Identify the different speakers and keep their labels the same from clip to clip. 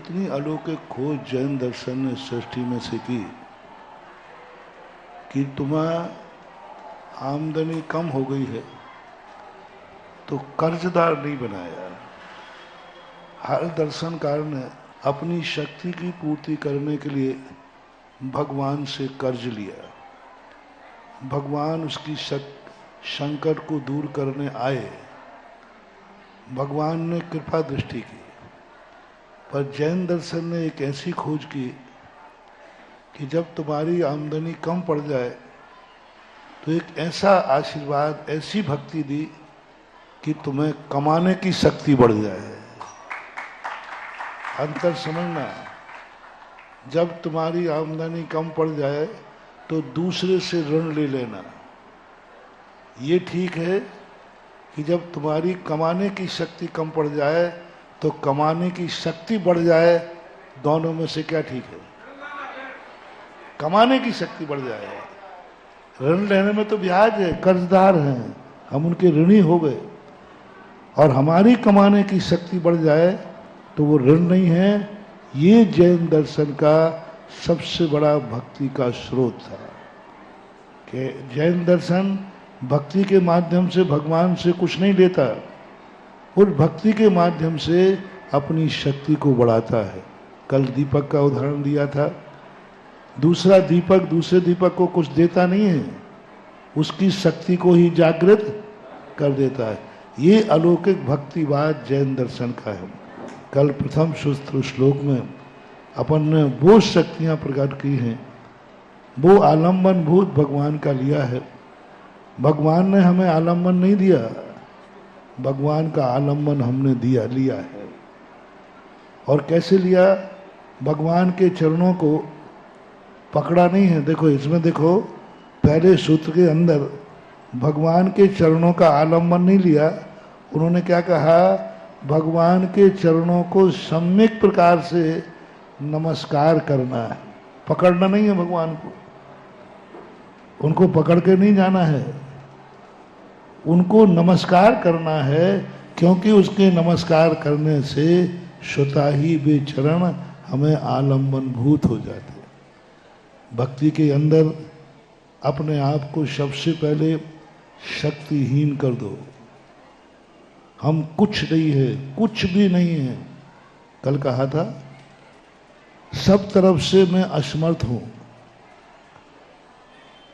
Speaker 1: कितनी अलौकिक खोज जैन दर्शन ने सृष्टि में से की कि तुम्हारा आमदनी कम हो गई है तो कर्जदार नहीं बनाया। हर दर्शनकार ने अपनी शक्ति की पूर्ति करने के लिए भगवान से कर्ज लिया। भगवान उसकी संकट को दूर करने आए। भगवान ने कृपा दृष्टि की। पर जैन दर्शन ने एक ऐसी खोज की कि जब तुम्हारी आमदनी कम पड़ जाए तो एक ऐसा आशीर्वाद, ऐसी भक्ति दी कि तुम्हें कमाने की शक्ति बढ़ जाए। अंतर समझना, जब तुम्हारी आमदनी कम पड़ जाए तो दूसरे से ऋण ले लेना। ये ठीक है कि जब तुम्हारी कमाने की शक्ति कम पड़ जाए तो कमाने की शक्ति बढ़ जाए। दोनों में से क्या ठीक है? कमाने की शक्ति बढ़ जाए। ऋण लेने में तो ब्याज है, कर्जदार हैं, हम उनके ऋणी हो गए। और हमारी कमाने की शक्ति बढ़ जाए तो वो ऋण नहीं है। ये जैन दर्शन का सबसे बड़ा भक्ति का स्रोत था कि जैन दर्शन भक्ति के माध्यम से भगवान से कुछ नहीं लेता, उस भक्ति के माध्यम से अपनी शक्ति को बढ़ाता है। कल दीपक का उदाहरण दिया था। दूसरा दीपक दूसरे दीपक को कुछ देता नहीं है, उसकी शक्ति को ही जागृत कर देता है। ये अलौकिक भक्तिवाद जैन दर्शन का है। कल प्रथम सूत्र श्लोक में अपन ने वो शक्तियां प्रकट की हैं, वो आलम्बन भूत भगवान का लिया है। भगवान ने हमें आलम्बन नहीं दिया, भगवान का आलम्बन हमने लिया है। और कैसे लिया? भगवान के चरणों को पकड़ा नहीं है। देखो इसमें, देखो पहले सूत्र के अंदर भगवान के चरणों का आलम्बन नहीं लिया। उन्होंने क्या कहा? भगवान के चरणों को सम्यक प्रकार से नमस्कार करना है, पकड़ना नहीं है भगवान को। उनको पकड़ के नहीं जाना है, उनको नमस्कार करना है, क्योंकि उसके नमस्कार करने से स्वतः ही वे चरण हमें आलम्बन भूत हो जाते। भक्ति के अंदर अपने आप को सबसे पहले शक्तिहीन कर दो। हम कुछ नहीं है, कुछ भी नहीं है। कल कहा था, सब तरफ से मैं असमर्थ हूं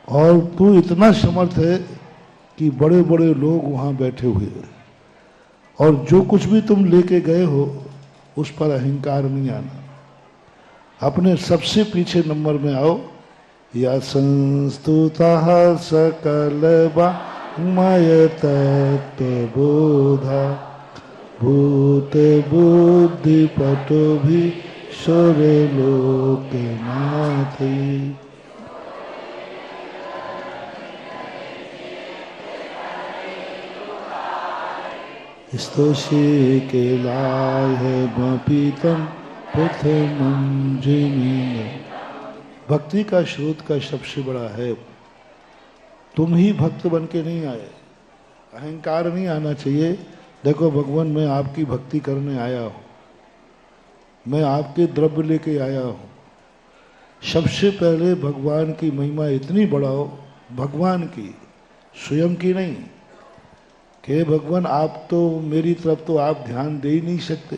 Speaker 1: और तू इतना समर्थ है कि बड़े बड़े लोग वहां बैठे हुए हैं। और जो कुछ भी तुम लेके गए हो उस पर अहंकार नहीं आना। अपने सबसे पीछे नंबर में आओ। या संस्तुतः सकल मय तत्वबोधा भूत बुद्धि पटो भी सुर लोकनाथी। स्तोषे के लाय पीतम प्रथमं जिमीन। भक्ति का स्रोत का सबसे बड़ा है। तुम ही भक्त बन के नहीं आए, अहंकार नहीं आना चाहिए। देखो भगवान, मैं आपकी भक्ति करने आया हूं, मैं आपके द्रव्य लेके आया हूं। सबसे पहले भगवान की महिमा इतनी बढ़ाओ, भगवान की, स्वयं की नहीं। कि भगवान आप तो मेरी तरफ तो आप ध्यान दे ही नहीं सकते,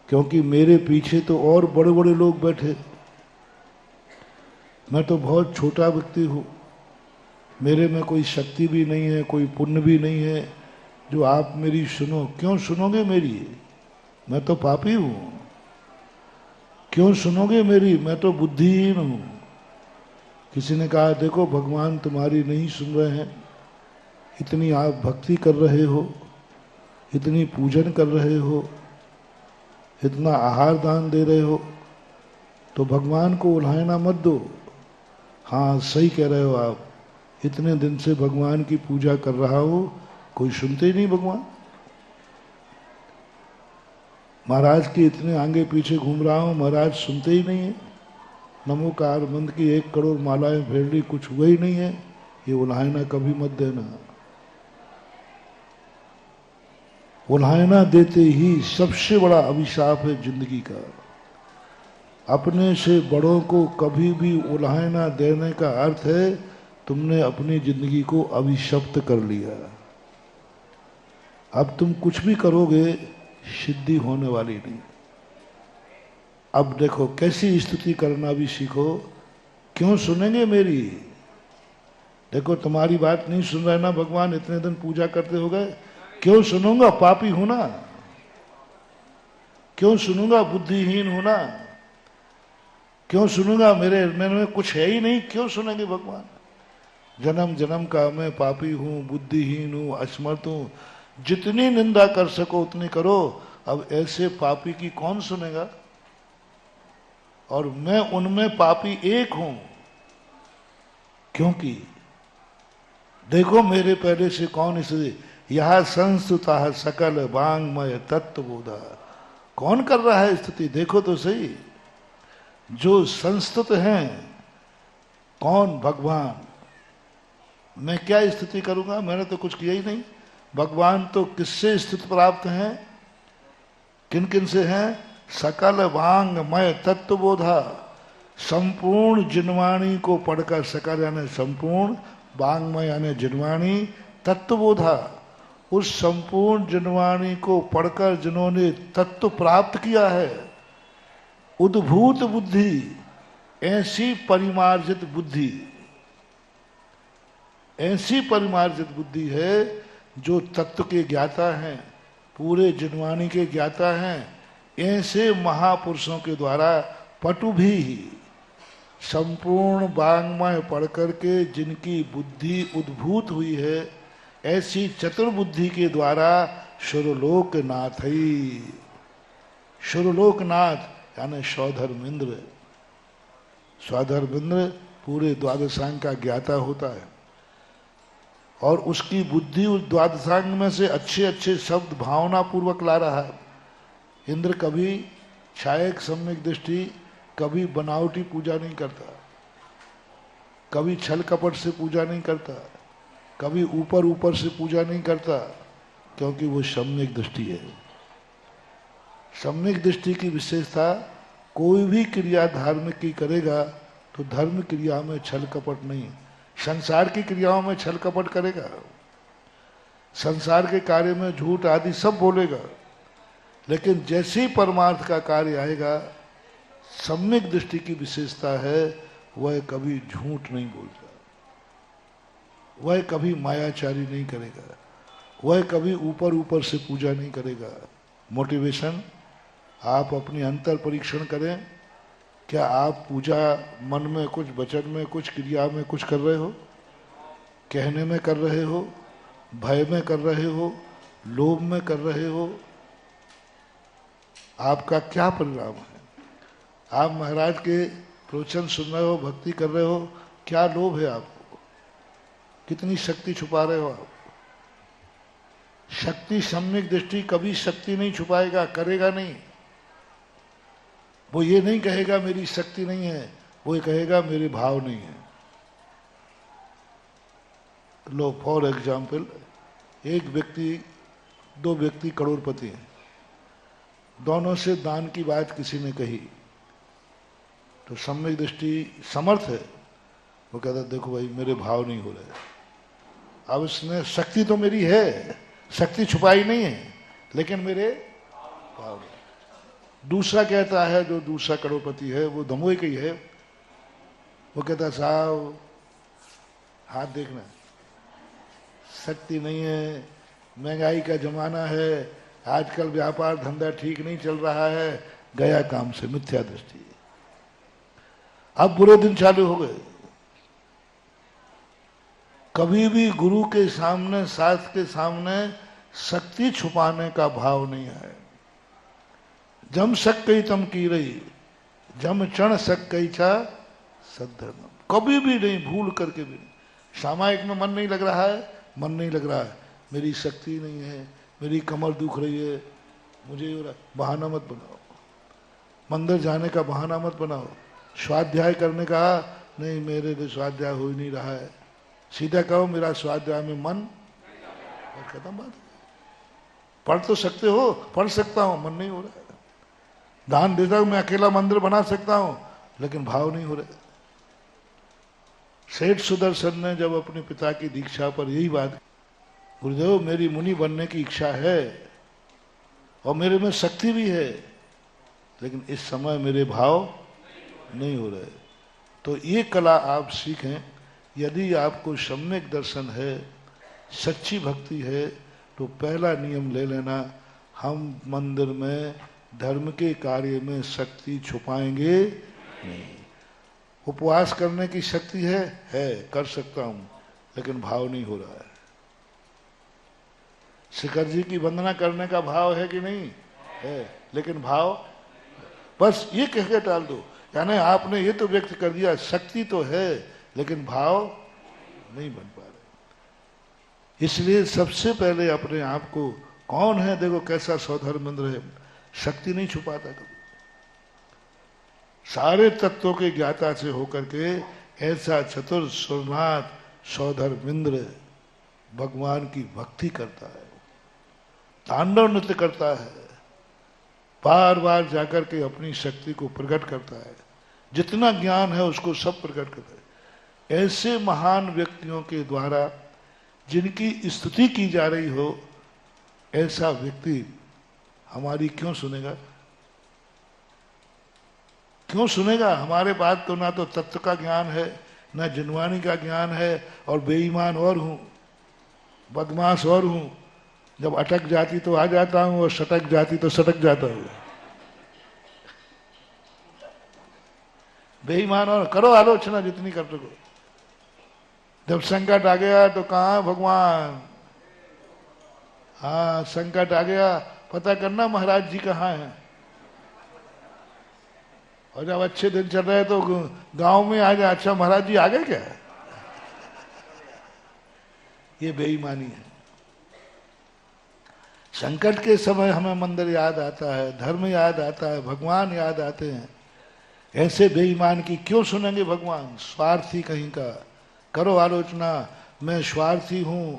Speaker 1: क्योंकि मेरे पीछे तो और बड़े बड़े लोग बैठे। मैं तो बहुत छोटा व्यक्ति हूँ, मेरे में कोई शक्ति भी नहीं है, कोई पुण्य भी नहीं है जो आप मेरी सुनो। क्यों सुनोगे मेरी? मैं तो पापी हूँ। क्यों सुनोगे मेरी? मैं तो बुद्धिहीन हूँ। किसी ने कहा, देखो भगवान तुम्हारी नहीं सुन रहे हैं, इतनी आप भक्ति कर रहे हो, इतनी पूजन कर रहे हो, इतना आहार दान दे रहे हो, तो भगवान को उल्हाना मत दो। हाँ सही कह रहे हो आप, इतने दिन से भगवान की पूजा कर रहा हो, कोई सुनते ही नहीं भगवान। महाराज के इतने आगे पीछे घूम रहा हूं, महाराज सुनते ही नहीं है। नमोकार मंद की 1 करोड़ मालाएं फेर ली, कुछ हुआ ही नहीं है। ये उल्हाना कभी मत देना। उल्हायना देते ही सबसे बड़ा अभिशाप है जिंदगी का। अपने से बड़ों को कभी भी उल्हायना देने का अर्थ है तुमने अपनी जिंदगी को अभिशप्त कर लिया। अब तुम कुछ भी करोगे सिद्धि होने वाली नहीं। अब देखो कैसी स्तुति करना भी सीखो। क्यों सुनेंगे मेरी? देखो तुम्हारी बात नहीं सुन रहे ना भगवान, इतने दिन पूजा करते हो गए, क्यों सुनूंगा? पापी हूं ना, क्यों सुनूंगा? बुद्धिहीन हूं ना, क्यों सुनूंगा? मेरे में कुछ है ही नहीं, क्यों सुनेंगे भगवान? जन्म जन्म का मैं पापी हूं, बुद्धिहीन हूं, असमर्थ हूं, जितनी निंदा कर सको उतनी करो। अब ऐसे पापी की कौन सुनेगा? और मैं उनमें पापी एक हूं, क्योंकि देखो मेरे पहले से कौन इसे यह संस्तुता सकल वांगमय तत्वबोधा। कौन कर रहा है स्तुति? देखो तो सही, जो संस्तुत हैं। कौन? भगवान। मैं क्या स्तुति करूंगा? मैंने तो कुछ किया ही नहीं। भगवान तो किससे स्तुति प्राप्त हैं? किन किन से हैं? सकल वांगमय तत्वबोधा। संपूर्ण जिनवाणी को पढ़कर, सकल यानी संपूर्ण, वांगमय यानी जिनवाणी, तत्वबोधा उस संपूर्ण जिनवाणी को पढ़कर जिन्होंने तत्व प्राप्त किया है। उद्भूत बुद्धि, ऐसी परिमार्जित बुद्धि, ऐसी परिमार्जित बुद्धि है जो तत्व के ज्ञाता हैं, पूरे जिनवाणी के ज्ञाता हैं। ऐसे महापुरुषों के द्वारा पटु भी संपूर्ण वांग्मय पढ़ करके जिनकी बुद्धि उद्भूत हुई है, ऐसी चतुर्बुद्धि के द्वारा सुरलोकनाथ ही, सुरलोकनाथ यानी स्वधर्मेंद्र। स्वधर्मेंद्र पूरे द्वादशांग का ज्ञाता होता है और उसकी बुद्धि उस द्वादशांग में से अच्छे अच्छे शब्द भावना पूर्वक ला रहा है। इंद्र कभी छायक सम्यक दृष्टि, कभी बनावटी पूजा नहीं करता, कभी छल कपट से पूजा नहीं करता, कभी ऊपर ऊपर से पूजा नहीं करता, क्योंकि वो सम्यक दृष्टि है। सम्यक दृष्टि की विशेषता, कोई भी क्रिया धार्मिक की करेगा तो धर्म क्रिया में छल कपट नहीं। संसार की क्रियाओं में छल कपट करेगा, संसार के कार्य में झूठ आदि सब बोलेगा, लेकिन जैसे ही परमार्थ का कार्य आएगा, सम्यक दृष्टि की विशेषता है वह कभी झूठ नहीं बोलता, वह कभी मायाचारी नहीं करेगा, वह कभी ऊपर ऊपर से पूजा नहीं करेगा। मोटिवेशन, आप अपनी अंतर परीक्षण करें। क्या आप पूजा मन में कुछ, वचन में कुछ, क्रिया में कुछ कर रहे हो? कहने में कर रहे हो? भय में कर रहे हो? लोभ में कर रहे हो? आपका क्या परिणाम है? आप महाराज के प्रवचन सुन रहे हो, भक्ति कर रहे हो, क्या लोभ है आपको? कितनी शक्ति छुपा रहे हो आप? शक्ति, सम्यक दृष्टि कभी शक्ति नहीं छुपाएगा, करेगा नहीं। वो ये नहीं कहेगा मेरी शक्ति नहीं है, वो ये कहेगा मेरे भाव नहीं है। लो फॉर एग्जाम्पल, एक व्यक्ति, दो व्यक्ति करोड़पति हैं, दोनों से दान की बात किसी ने कही तो सम्यक दृष्टि समर्थ है, वो कहता देखो भाई मेरे भाव नहीं हो रहे। अब इसने शक्ति तो मेरी है, शक्ति छुपाई नहीं है, लेकिन मेरे भाव नहीं। दूसरा कहता है, जो दूसरा करोड़पति है वो दमोई का ही है, वो कहता साहब हाथ देखना, शक्ति नहीं है, महंगाई का जमाना है, आजकल व्यापार धंधा ठीक नहीं चल रहा है, गया काम से, मिथ्या दृष्टि। अब बुरे दिन चालू हो गए। कभी भी गुरु के सामने, शास्त्र के सामने शक्ति छुपाने का भाव नहीं है। जम सक कई तम की रही, जम चण सक कई चा सद्धर्म। कभी भी नहीं, भूल करके भी नहीं। सामायिक में मन नहीं लग रहा है, मन नहीं लग रहा है, मेरी शक्ति नहीं है, मेरी कमर दुख रही है, मुझे हो रहा, बहाना मत बनाओ। मंदिर जाने का बहाना मत बनाओ, स्वाध्याय करने का, नहीं मेरे लिए स्वाध्याय हो ही नहीं रहा है। सीधा कहो मेरा स्वाध्याय में मन, और खत्म बात। पढ़ तो सकते हो, पढ़ सकता हूं, मन नहीं हो रहा है। दान देता हूं, मैं अकेला मंदिर बना सकता हूं, लेकिन भाव नहीं हो रहे। सेठ सुदर्शन ने जब अपने पिता की दीक्षा पर यही बात, गुरुदेव मेरी मुनि बनने की इच्छा है और मेरे में शक्ति भी है, लेकिन इस समय मेरे भाव नहीं हो रहे। तो ये कला आप सीखें। यदि आपको सम्यक दर्शन है, सच्ची भक्ति है, तो पहला नियम ले लेना, हम मंदिर में धर्म के कार्य में शक्ति छुपाएंगे नहीं। उपवास करने की शक्ति है, कर सकता हूं, लेकिन भाव नहीं हो रहा है। शिखर जी की वंदना करने का भाव है कि नहीं है, लेकिन भाव, बस ये कह के टाल दो। यानी आपने ये तो व्यक्त कर दिया शक्ति तो है, लेकिन भाव नहीं बन पा रहे। इसलिए सबसे पहले अपने आप को, कौन है देखो कैसा सौधर्मेंद्र है, शक्ति नहीं छुपाता कभी। सारे तत्वों के ज्ञाता से होकर के ऐसा चतुर सुरनाथ सौधर्मेंद्र भगवान की भक्ति करता है, तांडव नृत्य करता है, बार बार जाकर के अपनी शक्ति को प्रकट करता है, जितना ज्ञान है उसको सब प्रकट करता है। ऐसे महान व्यक्तियों के द्वारा जिनकी स्तुति की जा रही हो, ऐसा व्यक्ति हमारी क्यों सुनेगा? क्यों सुनेगा? हमारे बात तो ना तो तत्व का ज्ञान है, ना जिनवानी का ज्ञान है, और बेईमान और हूं, बदमाश और हूं। जब अटक जाती तो आ जाता हूं, और सटक जाती तो सटक जाता हूं। बेईमान और करो आलोचना जितनी कर सको। जब संकट आ गया तो कहाँ भगवान? हाँ, संकट आ गया, पता करना महाराज जी कहाँ हैं। और जब अच्छे दिन चल रहे तो गांव में आ जाए, अच्छा महाराज जी आ गए क्या? ये बेईमानी है। संकट के समय हमें मंदिर याद आता है, धर्म याद आता है, भगवान याद आते हैं। ऐसे बेईमान की क्यों सुनेंगे भगवान? स्वार्थी कहीं का। करो आलोचना, मैं स्वार्थी हूं,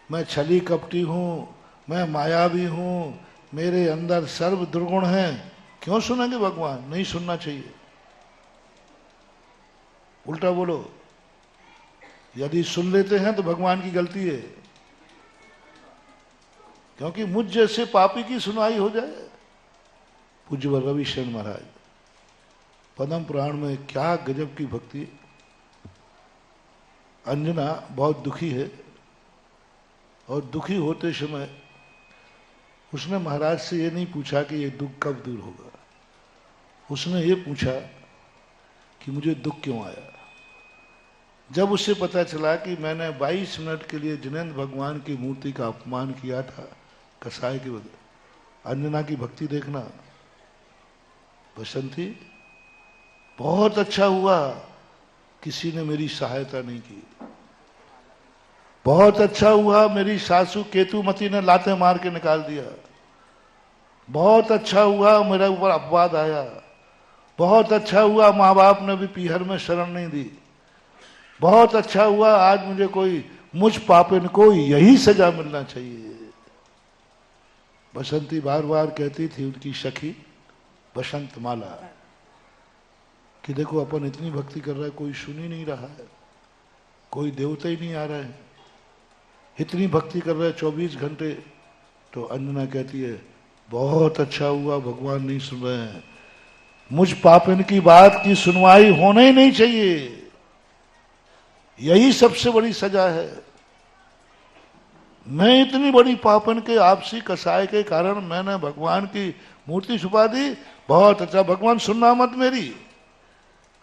Speaker 1: मैं छली कपटी हूं, मैं मायावी हूं, मेरे अंदर सर्व दुर्गुण हैं। क्यों सुनेंगे भगवान? नहीं सुनना चाहिए। उल्टा बोलो, यदि सुन लेते हैं तो भगवान की गलती है, क्योंकि मुझ जैसे पापी की सुनाई हो जाए। पूज्य रविशरण महाराज पद्म पुराण में क्या गजब की भक्ति। अंजना बहुत दुखी है, और दुखी होते समय उसने महाराज से ये नहीं पूछा कि ये दुख कब दूर होगा, उसने ये पूछा कि मुझे दुख क्यों आया। जब उसे पता चला कि मैंने 22 मिनट के लिए जिनेंद्र भगवान की मूर्ति का अपमान किया था कसाय के बदले, अंजना की भक्ति देखना। बसंती, बहुत अच्छा हुआ किसी ने मेरी सहायता नहीं की, बहुत अच्छा हुआ मेरी सासू केतुमती ने लाते मार के निकाल दिया, बहुत अच्छा हुआ मेरे ऊपर अपवाद आया, बहुत अच्छा हुआ माँ बाप ने भी पीहर में शरण नहीं दी, बहुत अच्छा हुआ आज मुझे कोई, मुझ पापिन को यही सजा मिलना चाहिए। बसंती बार बार कहती थी उनकी सखी बसंत माला कि देखो अपन इतनी भक्ति कर रहा है, कोई सुन ही नहीं रहा है, कोई देवता ही नहीं आ रहा है, इतनी भक्ति कर रहा है 24 घंटे। तो अंजना कहती है बहुत अच्छा हुआ भगवान नहीं सुन रहे हैं, मुझ पापिन की बात की सुनवाई होना ही नहीं चाहिए, यही सबसे बड़ी सजा है। मैं इतनी बड़ी पापन के आपसी कसाय के कारण मैंने भगवान की मूर्ति छुपा दी, बहुत अच्छा, भगवान सुनना मत मेरी,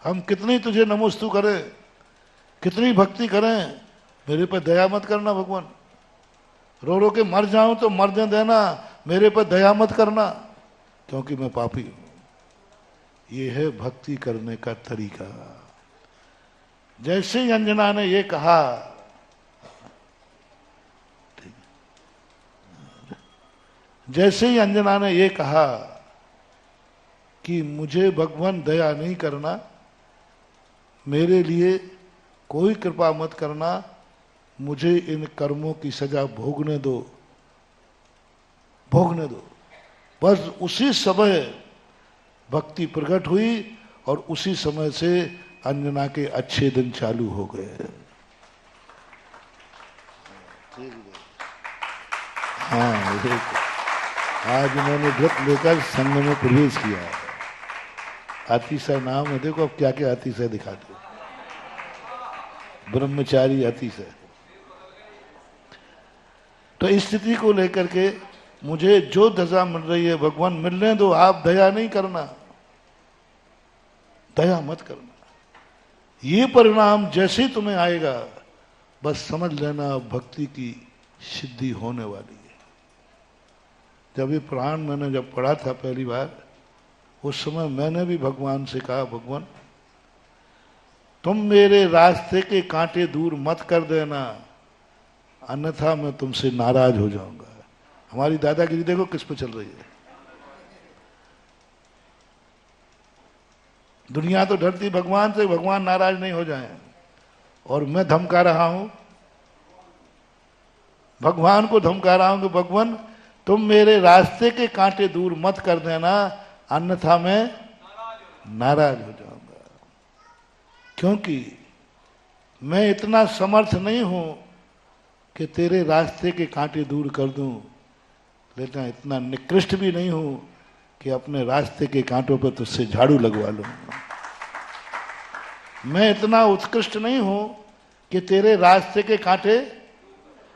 Speaker 1: हम कितनी तुझे नमोस्तु करें, कितनी भक्ति करें, मेरे पर दया मत करना भगवान, रो रो के मर जाऊं तो मरने देना, मेरे पर दया मत करना, क्योंकि मैं पापी हूं। ये है भक्ति करने का तरीका। जैसे ही अंजना ने ये कहा, जैसे ही अंजना ने ये कहा कि मुझे भगवान दया नहीं करना, मेरे लिए कोई कृपा मत करना, मुझे इन कर्मों की सजा भोगने दो, भोगने दो। बस उसी समय भक्ति प्रकट हुई और उसी समय से अंजना के अच्छे दिन चालू हो गए। हाँ, आज उन्होंने व्रत लेकर संघ में प्रवेश किया है। अतिशय नाम है, देखो अब क्या क्या अतिशय दिखाते, ब्रह्मचारी अतिशय। तो इस स्थिति को लेकर के मुझे जो दशा मिल रही है भगवान मिलने दो, आप दया नहीं करना, दया मत करना। ये परिणाम जैसे ही तुम्हें आएगा बस समझ लेना भक्ति की सिद्धि होने वाली है। जब ये पुराण मैंने जब पढ़ा था पहली बार, उस समय मैंने भी भगवान से कहा, भगवान तुम मेरे रास्ते के कांटे दूर मत कर देना, अन्यथा मैं तुमसे नाराज हो जाऊंगा। हमारी दादागिरी देखो किस पे चल रही है। दुनिया तो डरती भगवान से, भगवान नाराज नहीं हो जाएं, और मैं धमका रहा हूं, भगवान को धमका रहा हूं कि भगवान तुम मेरे रास्ते के कांटे दूर मत कर देना, अन्यथा मैं नाराज हो जाऊंगा। क्योंकि मैं इतना समर्थ नहीं हूं कि तेरे रास्ते के कांटे दूर कर दूं, लेकिन इतना निकृष्ट भी नहीं हूं कि अपने रास्ते के कांटों पर तुझसे झाड़ू लगवा लूं। मैं इतना उत्कृष्ट नहीं हूं कि तेरे रास्ते के कांटे,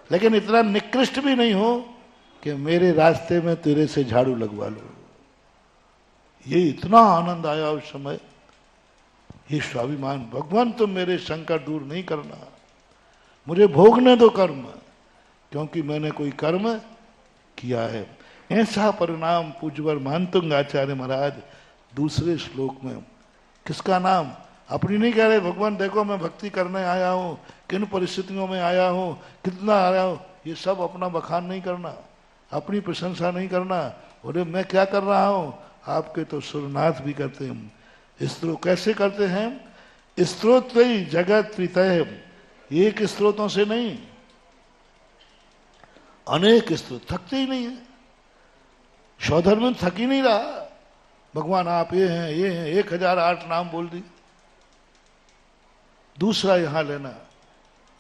Speaker 1: लेकिन इतना निकृष्ट भी नहीं हूं कि मेरे रास्ते में तेरे से झाड़ू लगवा लूं। ये इतना आनंद आया उस समय, ये स्वाभिमान, भगवान तुम मेरे संकट दूर नहीं करना, मुझे भोगने दो कर्म, क्योंकि मैंने कोई कर्म किया है। ऐसा परिणाम पूज्यवर मानतुंग आचार्य महाराज दूसरे श्लोक में, किसका नाम अपनी नहीं कह रहे, भगवान देखो मैं भक्ति करने आया हूं, किन परिस्थितियों में आया हूं, कितना आया हूं, ये सब अपना बखान नहीं करना, अपनी प्रशंसा नहीं करना। बोले मैं क्या कर रहा हूं, आपके तो सुरनाथ भी करते हैं। स्त्रोत कैसे करते हैं, स्त्रोत जगत त्रितय, एक स्त्रोतों से नहीं, अनेक स्त्रोत, थकते ही नहीं है। शौधर्म में थक ही नहीं रहा, भगवान आप ये हैं ये हैं, 1008 नाम बोल दी। दूसरा यहां लेना,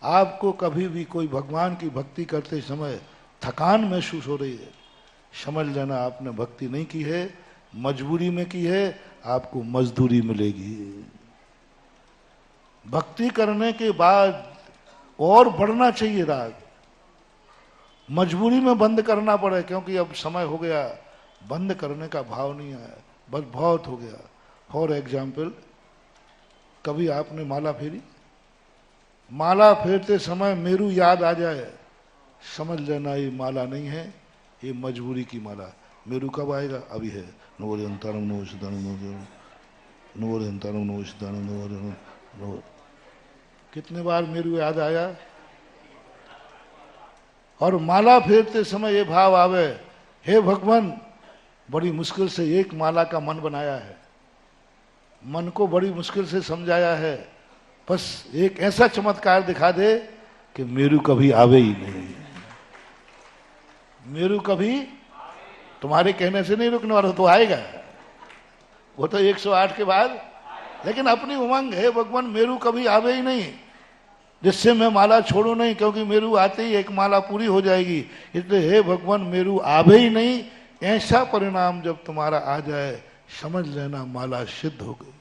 Speaker 1: आपको कभी भी कोई भगवान की भक्ति करते समय थकान महसूस हो रही है, समझ लेना आपने भक्ति नहीं की है, मजबूरी में की है, आपको मजदूरी मिलेगी। भक्ति करने के बाद और बढ़ना चाहिए राग, मजबूरी में बंद करना पड़े, क्योंकि अब समय हो गया, बंद करने का भाव नहीं आया, बस बहुत हो गया। फॉर एग्जाम्पल, कभी आपने माला फेरी, माला फेरते समय मेरू याद आ जाए, समझ लेना ये माला नहीं है, ये मजबूरी की माला। मेरू कब आएगा, अभी है। कितने बार मेरू याद आया। और माला फेरते समय ये भाव आवे, हे भगवान बड़ी मुश्किल से एक माला का मन बनाया है, मन को बड़ी मुश्किल से समझाया है, बस एक ऐसा चमत्कार दिखा दे कि मेरू कभी आवे ही नहीं। मेरू कभी तुम्हारे कहने से नहीं रुकने वाला, तो आएगा, वो तो 108 के बाद, लेकिन अपनी उमंग है भगवान मेरू कभी आवे ही नहीं, जिससे मैं माला छोड़ू नहीं, क्योंकि मेरू आते ही एक माला पूरी हो जाएगी, इसलिए हे भगवान मेरू आवे ही नहीं। ऐसा परिणाम जब तुम्हारा आ जाए, समझ लेना माला सिद्ध हो गई।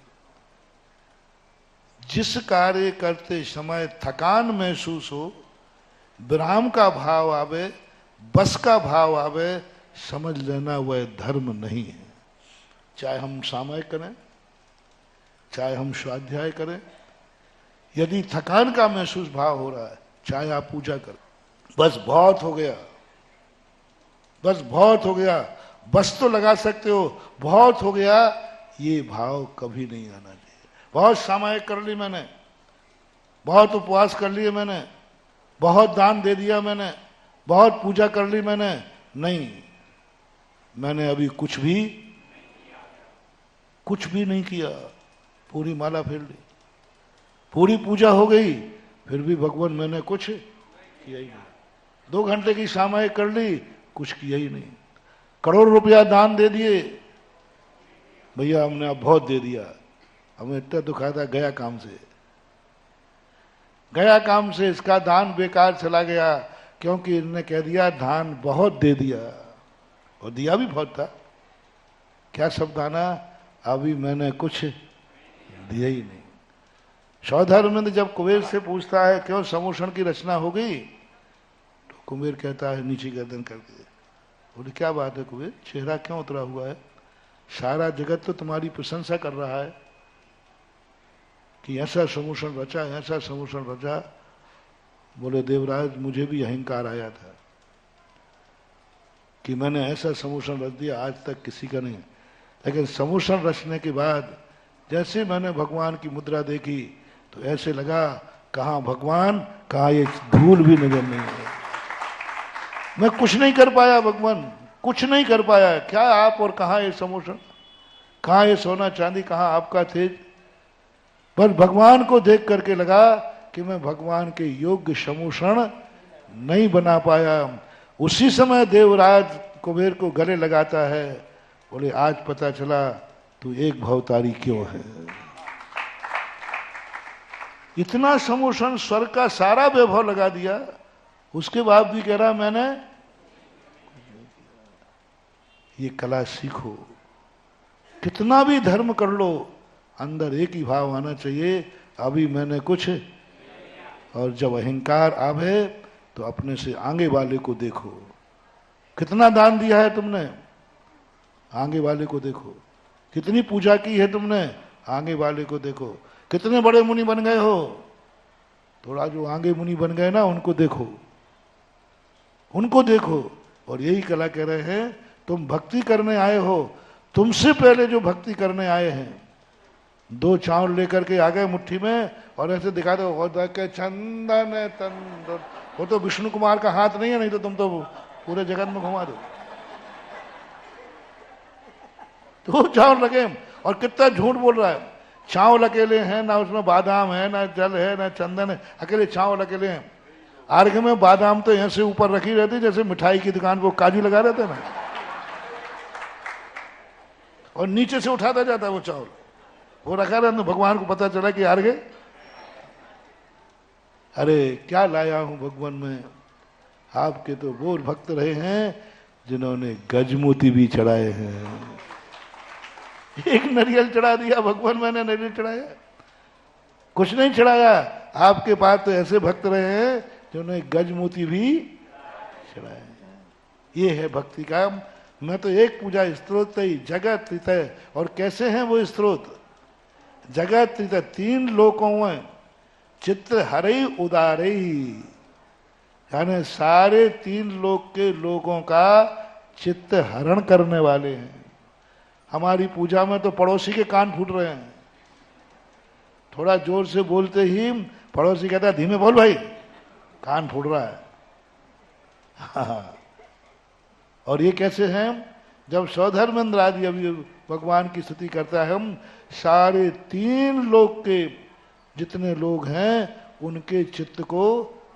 Speaker 1: जिस कार्य करते समय थकान महसूस हो, विराम का भाव आवे, बस का भाव आवे, समझ लेना वह धर्म नहीं है। चाहे हम सामयिक करें, चाहे हम स्वाध्याय करें, यदि थकान का महसूस भाव हो रहा है, चाहे आप पूजा करें, बस बहुत हो गया, बस बहुत हो गया, बस तो लगा सकते हो, बहुत हो गया, ये भाव कभी नहीं आना चाहिए। बहुत सामयिक कर ली मैंने, बहुत उपवास कर लिए मैंने, बहुत दान दे दिया मैंने, बहुत पूजा कर ली मैंने, नहीं, मैंने अभी कुछ भी नहीं किया। पूरी माला फेर ली, पूरी पूजा हो गई, फिर भी भगवान मैंने कुछ किया ही नहीं। 2 घंटे की सामयिक कर ली, कुछ किया ही नहीं। करोड़ रुपया दान दे दिए, भैया हमने अब बहुत दे दिया, हमें इतना दुखा था, गया काम से, गया काम से, इसका दान बेकार चला गया, क्योंकि इन्होंने कह दिया दान बहुत दे दिया, और दिया भी बहुत था। क्या शब्द आना, अभी मैंने कुछ दिया ही नहीं। सौधर्मिंद जब कुबेर से पूछता है क्यों समूषण की रचना हो गई, तो कुबेर कहता है नीचे गर्दन करके, बोले क्या बात है कुबेर, चेहरा क्यों उतरा हुआ है, सारा जगत तो तुम्हारी प्रशंसा कर रहा है कि ऐसा समूषण रचा, ऐसा समूषण रचा। बोले देवराज मुझे भी अहंकार आया था कि मैंने ऐसा समूषण रच दिया, आज तक किसी का नहीं, लेकिन समूषण रचने के बाद जैसे मैंने भगवान की मुद्रा देखी तो ऐसे लगा कहाँ भगवान, कहाँ ये धूल भी नजर नहीं है। मैं कुछ नहीं कर पाया भगवान, कुछ नहीं कर पाया, क्या आप और कहाँ ये समूषण, कहाँ ये सोना चांदी, कहाँ आपका तेज। बस भगवान को देख करके लगा कि मैं भगवान के योग्य समूषण नहीं बना पाया। उसी समय देवराज कुबेर को गले लगाता है, बोले आज पता चला तू एक भवतारी क्यों है। इतना समूषण, स्वर्ग का सारा वैभव लगा दिया, उसके बाद भी कह रहा मैंने, ये कला सीखो, कितना भी धर्म कर लो, अंदर एक ही भाव आना चाहिए, अभी मैंने कुछ, और जब अहंकार आवे तो अपने से आगे वाले को देखो। कितना दान दिया है तुमने, आगे वाले को देखो। कितनी पूजा की है तुमने, आगे वाले को देखो। कितने बड़े मुनि बन गए हो, थोड़ा जो आगे मुनि बन गए ना उनको देखो, उनको देखो। और यही कला कह रहे हैं, तुम भक्ति करने आए हो, तुमसे पहले जो भक्ति करने आए हैं, दो चावल लेकर के आ गए मुट्ठी में और ऐसे दिखा दो, चंदन तंदन, वो तो विष्णु कुमार का हाथ नहीं है, नहीं तो तुम तो पूरे जगत में घुमा दो। तो चावल लगे, और कितना झूठ बोल रहा है, चावल अकेले हैं, ना उसमें बादाम है, ना जल है, ना चंदन है, अकेले चावल अकेले हैं। अर्घ में बादाम तो ऐसे ऊपर रखी रहती जैसे मिठाई की दुकान को काजू लगा रहते ना, और नीचे से उठाता जाता है वो चावल, वो रखा रहता तो भगवान को पता चला कि अर्घ, अरे क्या लाया हूं भगवान में। आपके तो वो भक्त रहे हैं जिन्होंने गजमोती भी चढ़ाए हैं। एक नारियल चढ़ा दिया भगवान, मैंने नारियल चढ़ाया, कुछ नहीं चढ़ाया। आपके पास तो ऐसे भक्त रहे हैं जिन्होंने गजमोती भी चढ़ाया। ये है भक्ति का। मैं तो एक पूजा स्त्रोत ही जगत त्रितय, और कैसे हैं वो स्त्रोत, जगत त्रितय, तीन लोकों में चित्र हरे उदारे, यानी सारे तीन लोक के लोगों का चित्त हरण करने वाले हैं। हमारी पूजा में तो पड़ोसी के कान फूट रहे हैं, थोड़ा जोर से बोलते ही पड़ोसी कहता है धीमे बोल भाई, कान फूट रहा है। हाँ। और ये कैसे हैं, जब सौधर्मेंद्र आदि अभी भगवान की स्तुति करता है, हम सारे तीन लोक के जितने लोग हैं उनके चित्त को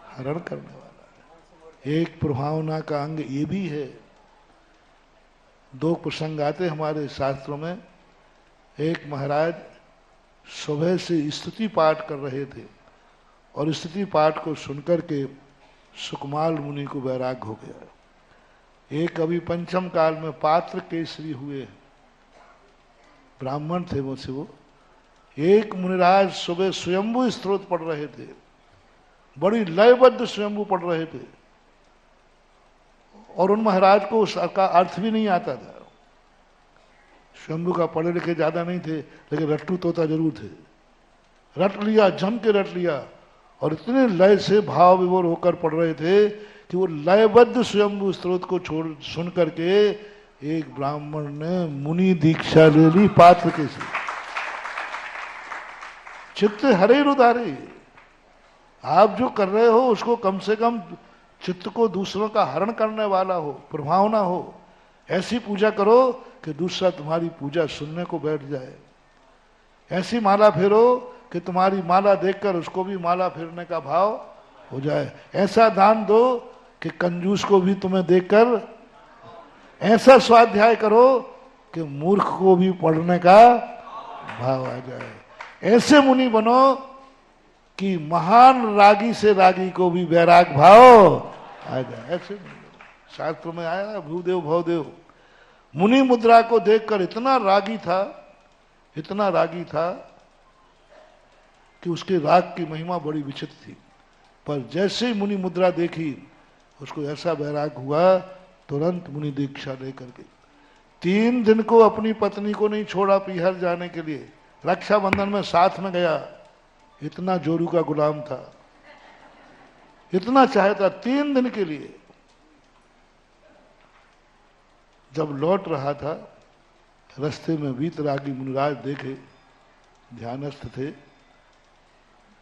Speaker 1: हरण करने वाला है। एक प्रभावना का अंग ये भी है। दो प्रसंग आते हमारे शास्त्रों में। एक महाराज सुबह से स्तुति पाठ कर रहे थे, और स्तुति पाठ को सुनकर के सुकमाल मुनि को वैराग्य हो गया। एक अभी पंचम काल में पात्र केसरी हुए, ब्राह्मण थे मुझसे वो। एक मुनिराज सुबह स्वयंभू स्त्रोत पढ़ रहे थे, बड़ी लयबद्ध स्वयंभू पढ़ रहे थे, और उन महाराज को उसका अर्थ भी नहीं आता था। स्वयंभू का पढ़े लिखे ज्यादा नहीं थे, लेकिन रट्टू तोता जरूर थे। रट लिया, जम के रट लिया, और इतने लय से भाव विभोर होकर पढ़ रहे थे कि वो लयबद्ध स्वयंभू स्त्रोत को छोड़ सुन करके एक ब्राह्मण ने मुनि दीक्षा ले ली पात्र के से। चित्त हरे उदारे, आप जो कर रहे हो उसको कम से कम चित्त को दूसरों का हरण करने वाला हो, प्रभावना हो। ऐसी पूजा करो कि दूसरा तुम्हारी पूजा सुनने को बैठ जाए। ऐसी माला फेरो कि तुम्हारी माला देखकर उसको भी माला फेरने का भाव हो जाए। ऐसा दान दो कि कंजूस को भी तुम्हें देखकर, ऐसा स्वाध्याय करो कि मूर्ख को भी पढ़ने का भाव आ जाए। ऐसे मुनि बनो कि महान रागी से रागी को भी वैराग भाव आ जाए। ऐसे शास्त्र में आया भूदेव भवदेव मुनि मुद्रा को देखकर इतना रागी था कि उसके राग की महिमा बड़ी विचित्र थी। पर जैसे ही मुनि मुद्रा देखी उसको ऐसा वैराग हुआ, तुरंत मुनि दीक्षा लेकर के 3 दिन को अपनी पत्नी को नहीं छोड़ा पीहर जाने के लिए। रक्षाबंधन में साथ में गया, इतना जोरू का गुलाम था, इतना चाहता 3 दिन के लिए। जब लौट रहा था रास्ते में वीतरागी मुनिराज देखे, ध्यानस्थ थे,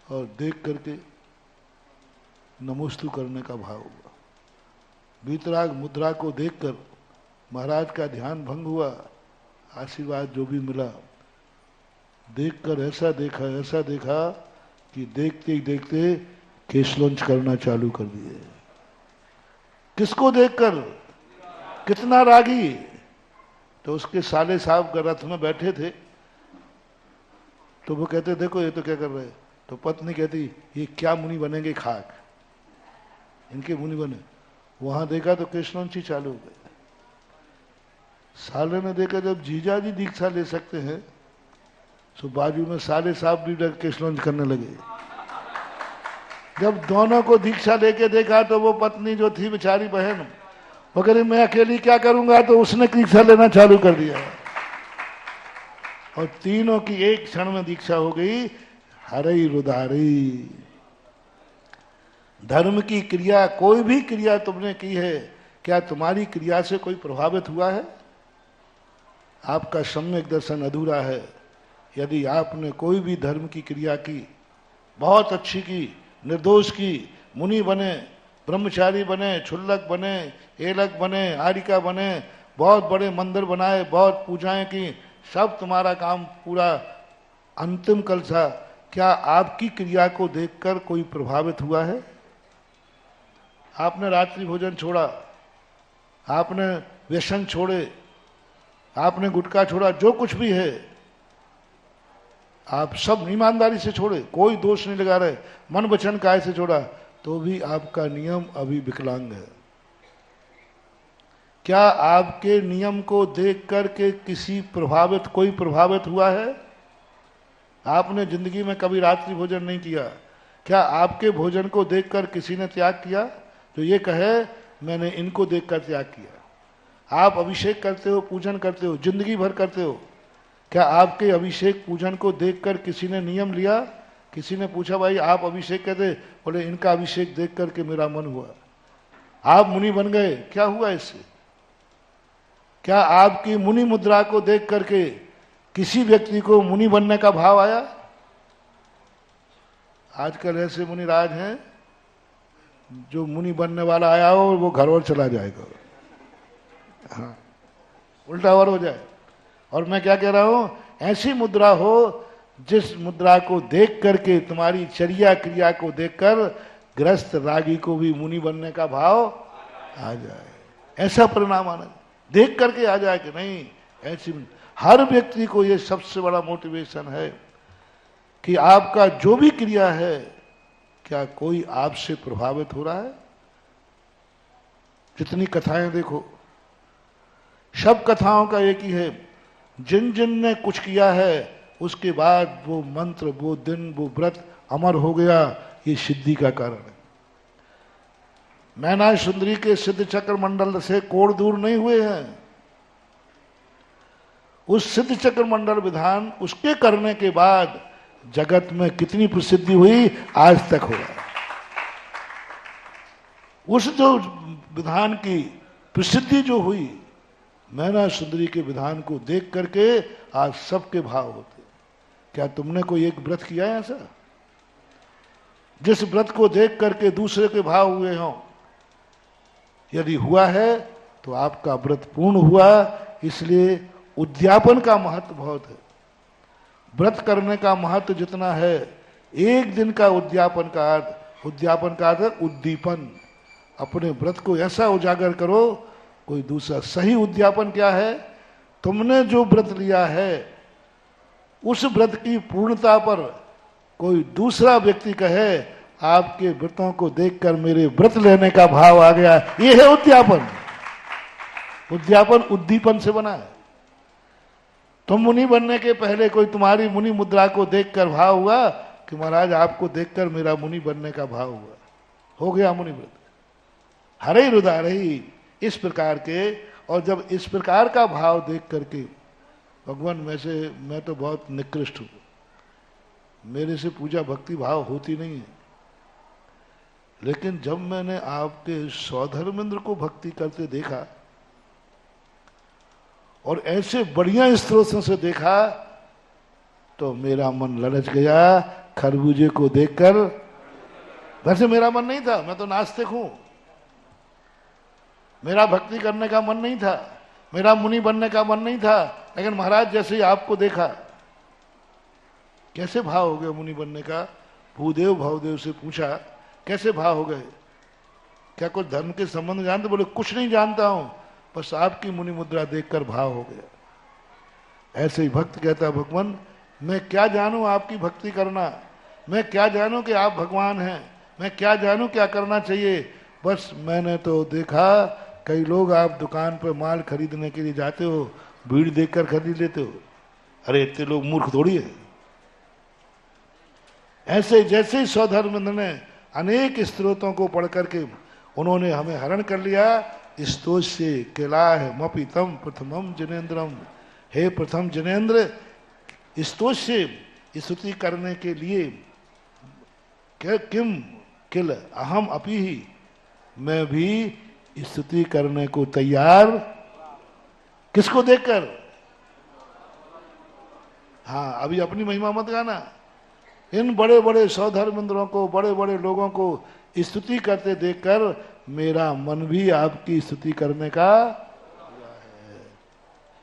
Speaker 1: और देख करके नमोस्तु करने का भाव हुआ। वीतराग मुद्रा को देखकर महाराज का ध्यान भंग हुआ, आशीर्वाद जो भी मिला देखकर ऐसा देखा कि देखते ही देखते केशलंच करना चालू कर दिए। किसको देखकर? कितना रागी। तो उसके साले साहब का रथ में बैठे थे, तो वो कहते देखो ये तो क्या कर रहे। तो पत्नी कहती ये क्या मुनि बनेंगे, खाक इनके मुनि बने। वहां देखा तो कृष्णवंशी चालू हो गए। साले ने देखा जब जीजा जी दीक्षा ले सकते हैं तो बाजू में साले साहब भी कृष्णवंश करने लगे। जब दोनों को दीक्षा लेके देखा तो वो पत्नी जो थी बेचारी बहन, वो कह रही मैं अकेली क्या करूंगा, तो उसने दीक्षा लेना चालू कर दिया और तीनों की एक क्षण में दीक्षा हो गई। हरई रुदारी। धर्म की क्रिया, कोई भी क्रिया तुमने की है, क्या तुम्हारी क्रिया से कोई प्रभावित हुआ है? आपका सम्यक दर्शन अधूरा है। यदि आपने कोई भी धर्म की क्रिया की, बहुत अच्छी की, निर्दोष की, मुनि बने, ब्रह्मचारी बने, क्षुल्लक बने, एलक बने, आरिका बने, बहुत बड़े मंदिर बनाए, बहुत पूजाएं की, सब तुम्हारा काम पूरा अंतिम कल था, क्या आपकी क्रिया को देखकर कोई प्रभावित हुआ है? आपने रात्रि भोजन छोड़ा, आपने व्यसन छोड़े, आपने गुटखा छोड़ा, जो कुछ भी है आप सब ईमानदारी से छोड़े, कोई दोष नहीं लगा रहे, मन वचन काय से छोड़ा, तो भी आपका नियम अभी विकलांग है। क्या आपके नियम को देख करके कोई प्रभावित हुआ है? आपने जिंदगी में कभी रात्रि भोजन नहीं किया, क्या आपके भोजन को देखकर किसी ने त्याग किया तो ये कहे मैंने इनको देखकर त्याग किया? आप अभिषेक करते हो, पूजन करते हो, जिंदगी भर करते हो, क्या आपके अभिषेक पूजन को देखकर किसी ने नियम लिया? किसी ने पूछा भाई आप अभिषेक कहते, बोले इनका अभिषेक देख करके मेरा मन हुआ, आप मुनि बन गए, क्या हुआ इससे? क्या आपकी मुनि मुद्रा को देख करके किसी व्यक्ति को मुनि बनने का भाव आया? आजकल ऐसे मुनि राज हैं जो मुनि बनने वाला आया हो और वो घर और चला जाएगा, हाँ उल्टा और हो जाए। और मैं क्या कह रहा हूं, ऐसी मुद्रा हो जिस मुद्रा को देख करके, तुम्हारी चर्या क्रिया को देखकर ग्रस्त रागी को भी मुनि बनने का भाव आ जाए, ऐसा परिणाम आना देख करके आ जाए कि नहीं। ऐसी हर व्यक्ति को ये सबसे बड़ा मोटिवेशन है कि आपका जो भी क्रिया है, क्या कोई आपसे प्रभावित हो रहा है? जितनी कथाएं देखो, सब कथाओं का एक ही है, जिन जिन ने कुछ किया है उसके बाद वो मंत्र, वो दिन, वो व्रत अमर हो गया, ये सिद्धि का कारण है। मैना सुंदरी के सिद्ध चक्र मंडल से कोण दूर नहीं हुए हैं। उस सिद्ध चक्र मंडल विधान उसके करने के बाद जगत में कितनी प्रसिद्धि हुई, आज तक हो रहा है। उस जो विधान की प्रसिद्धि जो हुई, मैना सुंदरी के विधान को देख करके आज सबके भाव होते। क्या तुमने कोई एक व्रत किया है ऐसा जिस व्रत को देख करके दूसरे के भाव हुए हों? यदि हुआ है तो आपका व्रत पूर्ण हुआ। इसलिए उद्यापन का महत्व बहुत है। व्रत करने का महत्व जितना है, एक दिन का उद्यापन का अर्थ उद्दीपन। अपने व्रत को ऐसा उजागर करो कोई दूसरा। सही उद्यापन क्या है? तुमने जो व्रत लिया है उस व्रत की पूर्णता पर कोई दूसरा व्यक्ति कहे आपके व्रतों को देखकर मेरे व्रत लेने का भाव आ गया, ये है उद्यापन। उद्यापन उद्दीपन से बना है। तुम मुनि बनने के पहले कोई तुम्हारी मुनि मुद्रा को देखकर भाव हुआ कि महाराज आपको देखकर मेरा मुनि बनने का भाव हुआ, हो गया मुनि व्रत। हरे रुदारही इस प्रकार के। और जब इस प्रकार का भाव देख करके भगवान मैं तो बहुत निकृष्ट हूं, मेरे से पूजा भक्ति भाव होती नहीं है, लेकिन जब मैंने आपके सौधर्मेंद्र को भक्ति करते देखा और ऐसे बढ़िया स्त्रोतों से देखा तो मेरा मन ललच गया खरबूजे को देखकर। वैसे मेरा मन नहीं था, मैं तो नास्तिक हूं, मेरा भक्ति करने का मन नहीं था, मेरा मुनि बनने का मन नहीं था, लेकिन महाराज जैसे ही आपको देखा कैसे भाव हो गए मुनि बनने का। भूदेव भावदेव से पूछा कैसे भाव हो गए, क्या कुछ धर्म के संबंध जानते? बोले कुछ नहीं जानता हूं, बस आपकी मुनि मुद्रा देखकर भाव हो गया। ऐसे ही भक्त कहता भगवान मैं क्या जानूं आपकी भक्ति करना, मैं क्या जानूं कि आप भगवान हैं, मैं क्या जानूं क्या करना चाहिए। बस मैंने तो देखा कई लोग आप दुकान पर माल खरीदने के लिए जाते हो, भीड़ देखकर खरीद लेते हो। अरे इतने लोग मूर्ख थोड़ी है। ऐसे जैसे ही सौधर्मेंद्र ने अनेक स्त्रोतों को पढ़ करके उन्होंने हमें हरण कर लिया। स्तोष्य किलाह मपितम प्रथमम जनेन्द्रम, हे प्रथम जनेन्द्र स्तोष्य स्तुति करने के लिए किम किल अहम अपि ही, मैं भी स्तुति करने को तैयार। किसको देखकर? हाँ, अभी अपनी महिमा मत गाना। इन बड़े बड़े सौधर्मेंद्रों को, बड़े बड़े लोगों को स्तुति करते देखकर मेरा मन भी आपकी स्तुति करने का है।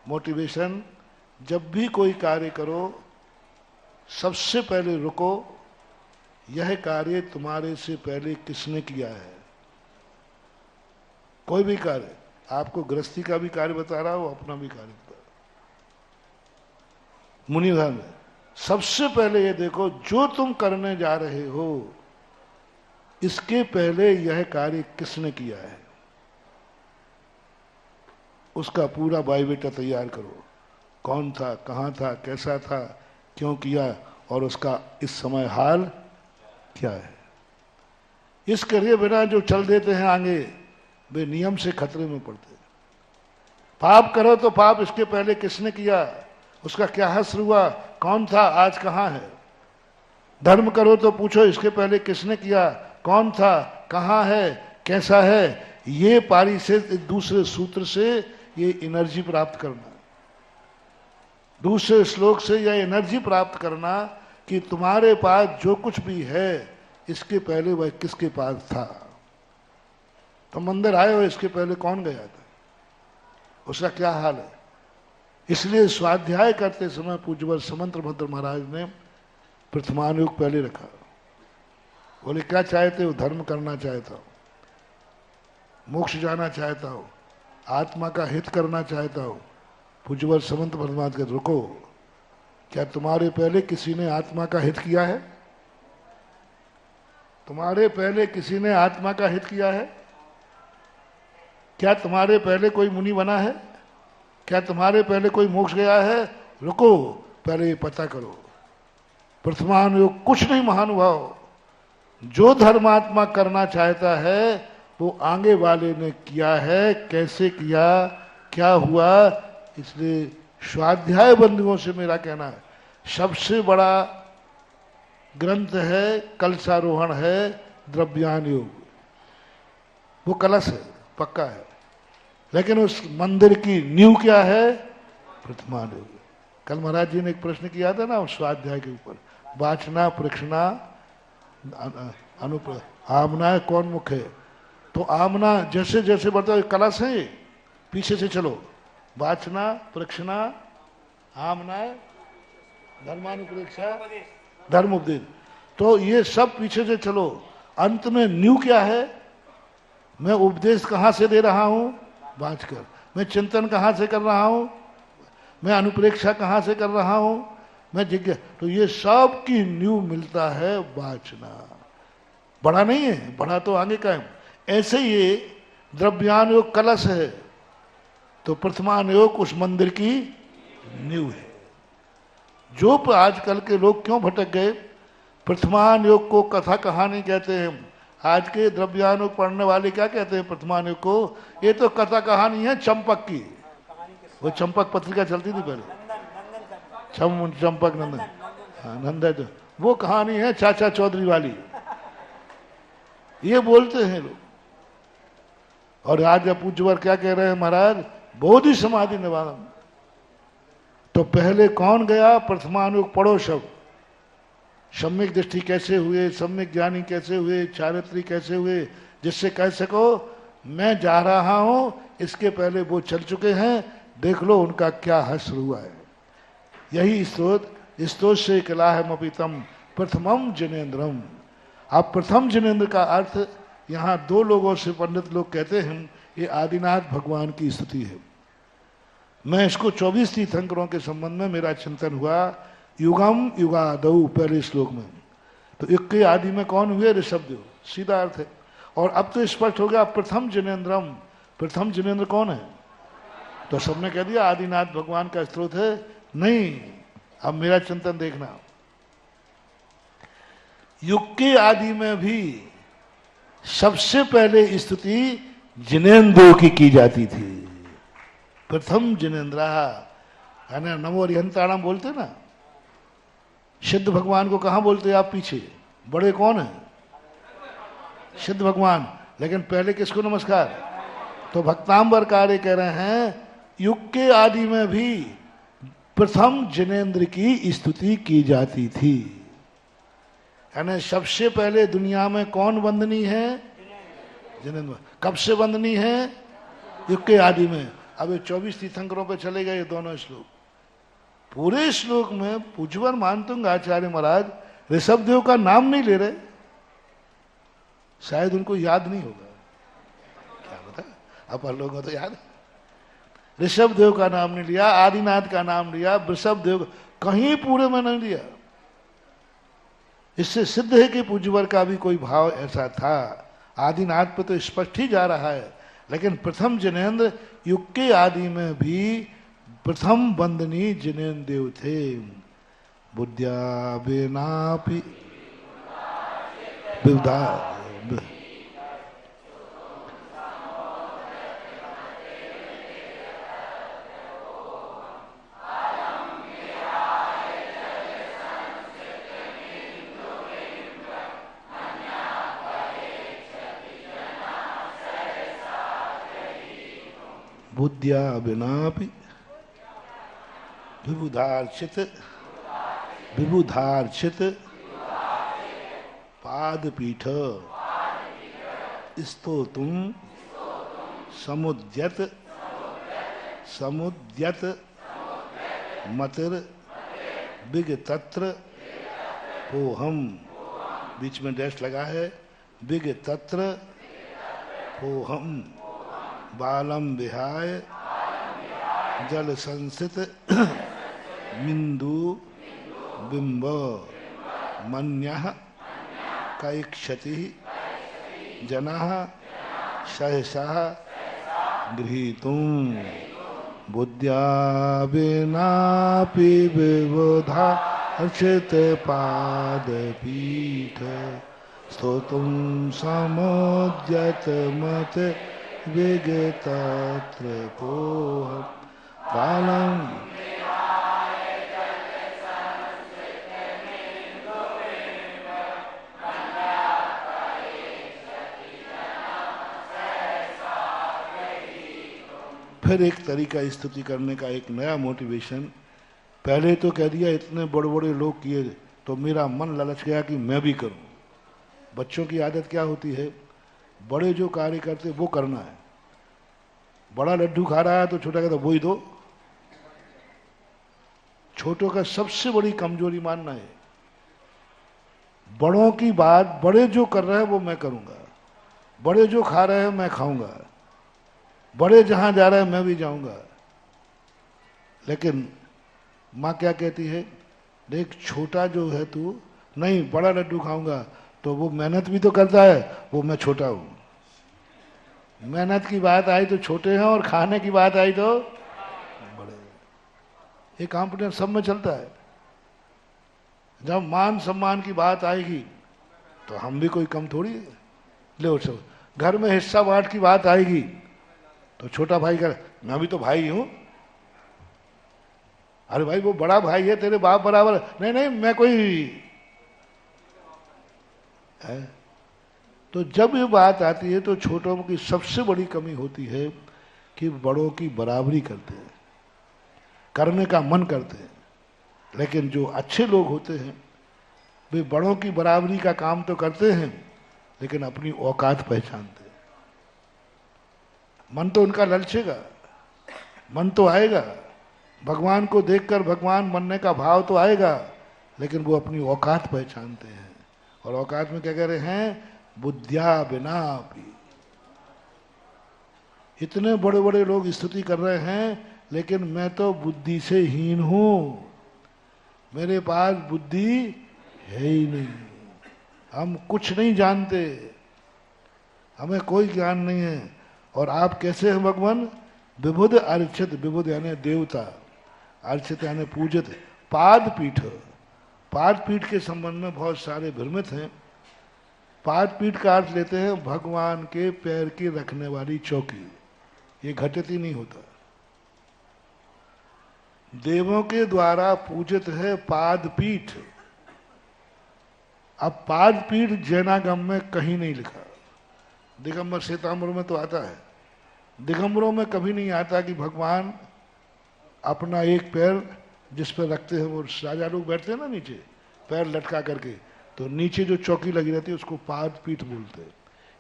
Speaker 1: मोटिवेशन, जब भी कोई कार्य करो सबसे पहले रुको, यह कार्य तुम्हारे से पहले किसने किया है। कोई भी कार्य, आपको गृहस्थी का भी कार्य बता रहा हो, अपना भी कार्य बता रहा हूं। मुनि धर्म में सबसे पहले ये देखो जो तुम करने जा रहे हो इसके पहले यह कार्य किसने किया है, उसका पूरा बायोडेटा तैयार करो। कौन था, कहाँ था, कैसा था, क्यों किया और उसका इस समय हाल क्या है। इस करे बिना जो चल देते हैं आगे वे नियम से खतरे में पड़ते हैं। पाप करो तो पाप इसके पहले किसने किया, उसका क्या हश्र हुआ, कौन था, आज कहाँ है। धर्म करो तो पूछो इसके पहले किसने किया, कौन था, कहाँ है, कैसा है। ये पारी से दूसरे सूत्र से ये एनर्जी प्राप्त करना, दूसरे श्लोक से यह एनर्जी प्राप्त करना कि तुम्हारे पास जो कुछ भी है इसके पहले वह किसके पास था। तुम मंदिर आए हो, इसके पहले कौन गया था, उसका क्या हाल है। इसलिए स्वाध्याय करते समय पूज्यवर समंत्र भद्र महाराज ने प्रथमानुयोग पहले रखा। बोले क्या चाहते हो, धर्म करना चाहता हो, मोक्ष जाना चाहता हो, आत्मा का हित करना चाहता हो। पूज्यवर समंत भद्र महाराज कहते रुको, क्या तुम्हारे पहले किसी ने आत्मा का हित किया है? तुम्हारे पहले किसी ने आत्मा का हित किया है? क्या तुम्हारे पहले कोई मुनि बना है? क्या तुम्हारे पहले कोई मोक्ष गया है? रुको, पहले ये पता करो। प्रथमानुयोग कुछ नहीं महानुभाव, जो धर्मात्मा करना चाहता है वो आगे वाले ने किया है, कैसे किया, क्या हुआ। इसलिए स्वाध्याय बंधुओं से मेरा कहना है सबसे बड़ा ग्रंथ है, कलशारोहण है, द्रव्यान योग। वो कलश है, पक्का है, लेकिन उस मंदिर की नींव क्या है? प्रथमान योग। कल महाराज जी ने एक प्रश्न किया था ना स्वाध्याय के ऊपर, वाचना प्रक्षणा अनुप्र आमना कौन मुख है। तो आमना जैसे जैसे बढ़ता है, कलश है, पीछे से चलो, वाचना प्रक्षणा आमना धर्मानुप्रेक्षा धर्म उपदेश। तो ये सब पीछे से चलो, अंत में न्यू क्या है? मैं उपदेश कहां से दे रहा हूं? बाँच कर। मैं चिंतन कहाँ से कर रहा हूँ, मैं अनुप्रेक्षा कहाँ से कर रहा हूँ, मैं जिज्ञा, तो ये सब की न्यू मिलता है बाँचना। बड़ा नहीं है, बड़ा तो आगे का है। ऐसे ये द्रव्यान योग कलश है, तो प्रथमान योग उस मंदिर की नींव है। जो आजकल के लोग क्यों भटक गए, प्रथमान योग को कथा कहानी कहते हैं। आज के द्रव्यान योग पढ़ने वाले क्या कहते हैं प्रथमान योग को, ये तो कथा कहानी है चंपक की। वो चंपक पत्रिका चलती थी पहले, चंपक नंदन, हाँ नंदन, तो वो कहानी है चाचा चौधरी वाली, ये बोलते हैं लोग। और आज पूज्यवर क्या कह रहे हैं महाराज, बोधि समाधि निवारण। तो पहले कौन गया, प्रथमानुग पढ़ो सब। सम्यक दृष्टि कैसे हुए, सम्यक ज्ञानी कैसे हुए, चारित्री कैसे हुए, जिससे कह सको मैं जा रहा हूं, इसके पहले वो चल चुके हैं, देख लो उनका क्या हश्र हुआ है। यही स्तोत्र से कला है मपितम प्रथमम जिनेन्द्रम। आप प्रथम जिनेन्द्र का अर्थ यहाँ दो लोगों से पंडित लोग कहते हैं, ये आदिनाथ भगवान की स्तुति है। मैं इसको 24 तीर्थंकरों के संबंध में मेरा चिंतन हुआ, युगम युगादौ पहले श्लोक में। तो युग के आदि में कौन हुए, ऋषभदेव, सीधा अर्थ है। और अब तो स्पष्ट हो गया प्रथम जिनेन्द्रम, प्रथम जिनेन्द्र कौन है, तो सबने कह दिया आदिनाथ भगवान का स्त्रोत है। नहीं, अब मेरा चिंतन देखना, युग के आदि में भी सबसे पहले स्तुति जिनेन्द्र की जाती थी। प्रथम जिनेन्द्र है ना, नमो अरिहंताणम बोलते ना। सिद्ध भगवान को कहाँ बोलते आप पीछे, बड़े कौन है, सिद्ध भगवान। लेकिन पहले किसको नमस्कार, तो भक्तांबर कार्य कह रहे हैं युग के आदि में भी प्रथम जिनेन्द्र की स्तुति की जाती थी। यानी सबसे पहले दुनिया में कौन वंदनीय है, जिनेन्द्र। कब से वंदनीय है, युग के आदि में। अब ये 24 तीर्थंकरों पे चले गए ये दोनों श्लोक। पूरे श्लोक में पूज्यवर मानतुंग आचार्य महाराज ऋषभदेव का नाम नहीं ले रहे, शायद उनको याद नहीं होगा, क्या पता, अपन लोगों को तो याद है। ऋषभदेव का नाम नहीं लिया, आदिनाथ का नाम लिया, वृषभदेव कहीं पूरे में नहीं लिया। इससे सिद्ध है कि पूज्यवर का भी कोई भाव ऐसा था। आदिनाथ पे तो स्पष्ट ही जा रहा है, लेकिन प्रथम जिनेन्द्र युग के आदि में भी प्रथम वंदनीय जिनेन्द्र देव थे। बुद्ध्या बिनापि विविधा, बुद्ध्या बिनापि विबुधार्चित विबुधार्चित पादपीठ स्तोतुम समुद्यत समुद्यत मतिर विगतत्र पोहम, बीच में डैश लगा है, विगतत्र पोहम बालम विहाय जल संसित मिंदु बिंब मन्यः कैक्षति जनः सहसा गृहीतुं बुद्ध्या विनापि विबुधा अर्चित पादपीठ स्तोतुं समुद्यत मत विगतत्र पोहम् बालम। फिर एक तरीका स्तुति करने का, एक नया मोटिवेशन। पहले तो कह दिया इतने बड़े बड़े लोग किए, तो मेरा मन ललच गया कि मैं भी करूं। बच्चों की आदत क्या होती है, बड़े जो कार्य करते वो करना है। बड़ा लड्डू खा रहा है तो छोटा कहता वो ही दो। छोटों का सबसे बड़ी कमजोरी मानना है, बड़ों की बात, बड़े जो कर रहे हैं वो मैं करूंगा, बड़े जो खा रहे हैं मैं खाऊंगा। बड़े जहां जा रहे हैं मैं भी जाऊंगा। लेकिन माँ क्या कहती है, देख छोटा जो है तू, नहीं बड़ा लड्डू खाऊंगा, तो वो मेहनत भी तो करता है, वो मैं छोटा हूं। मेहनत की बात आई तो छोटे हैं, और खाने की बात आई तो बड़े। ये कॉम्पिटिशन सब में चलता है। जब मान सम्मान की बात आएगी तो हम भी कोई कम थोड़ी है। ले चलो, घर में हिस्सा बांट की बात आएगी तो छोटा भाई कर, मैं भी तो भाई हूं। अरे भाई वो बड़ा भाई है, तेरे बाप बराबर। नहीं नहीं मैं कोई है। तो जब ये बात आती है तो छोटों की सबसे बड़ी कमी होती है कि बड़ों की बराबरी करते हैं, करने का मन करते हैं। लेकिन जो अच्छे लोग होते हैं वे बड़ों की बराबरी का काम तो करते हैं, लेकिन अपनी औकात पहचानते हैं। मन तो उनका ललचेगा, मन तो आएगा, भगवान को देखकर भगवान बनने का भाव तो आएगा, लेकिन वो अपनी औकात पहचानते हैं। और औकात में क्या कह रहे हैं, बुद्धिया बिना भी। इतने बड़े बड़े लोग स्तुति कर रहे हैं, लेकिन मैं तो बुद्धि से हीन हूं, मेरे पास बुद्धि है ही नहीं, हम कुछ नहीं जानते, हमें कोई ज्ञान नहीं है। और आप कैसे हैं भगवान, विबुध अर्चित, विबुध यानी देवता, अर्चित यानी पूजित, पाद पीठ। पाद पीठ के संबंध में बहुत सारे भ्रमित हैं। पाद पीठ का अर्थ लेते हैं भगवान के पैर की रखने वाली चौकी। ये घटित ही नहीं होता, देवों के द्वारा पूजित है पाद पीठ। अब पाद पीठ जैनागम में कहीं नहीं लिखा, दिगंबर श्वेतांबर में तो आता है, दिगंबरों में कभी नहीं आता कि भगवान अपना एक पैर जिस पर रखते हैं, वो राजा लोग बैठते हैं ना नीचे पैर लटका करके, तो नीचे जो चौकी लगी रहती है उसको पाद पीठ बोलते हैं।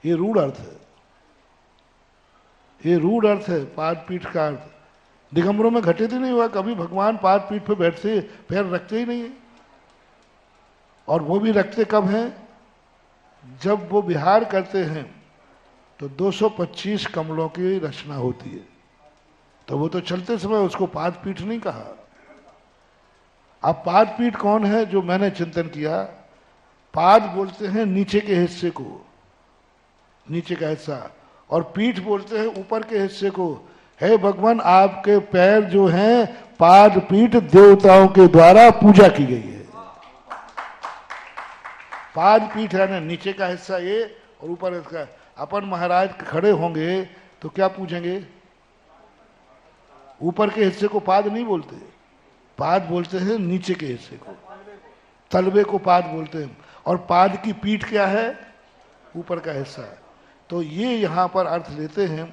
Speaker 1: ये रूढ़ अर्थ है, ये रूढ़ अर्थ है पाद पीठ का अर्थ। दिगंबरों में घटित ही नहीं हुआ कभी, भगवान पाद पीठ पे बैठते, पैर रखते ही नहीं है। और वो भी रखते कब हैं, जब वो विहार करते हैं तो 225 कमलों की रचना होती है, तो वो तो चलते समय उसको पाद पीठ नहीं कहा। अब पाद पीठ कौन है, जो मैंने चिंतन किया, पाद बोलते हैं नीचे के हिस्से को, नीचे का हिस्सा, और पीठ बोलते हैं ऊपर के हिस्से को। हे भगवान आपके पैर जो हैं पाद पीठ देवताओं के द्वारा पूजा की गई है। पाद पीठ है ना नीचे का हिस्सा ये, और ऊपर इसका। अपन महाराज खड़े होंगे तो क्या पूछेंगे, ऊपर के हिस्से को पाद नहीं बोलते, पाद बोलते हैं नीचे के हिस्से को, तलवे को पाद बोलते हैं। और पाद की पीठ क्या है, ऊपर का हिस्सा। तो ये यहाँ पर अर्थ लेते हैं,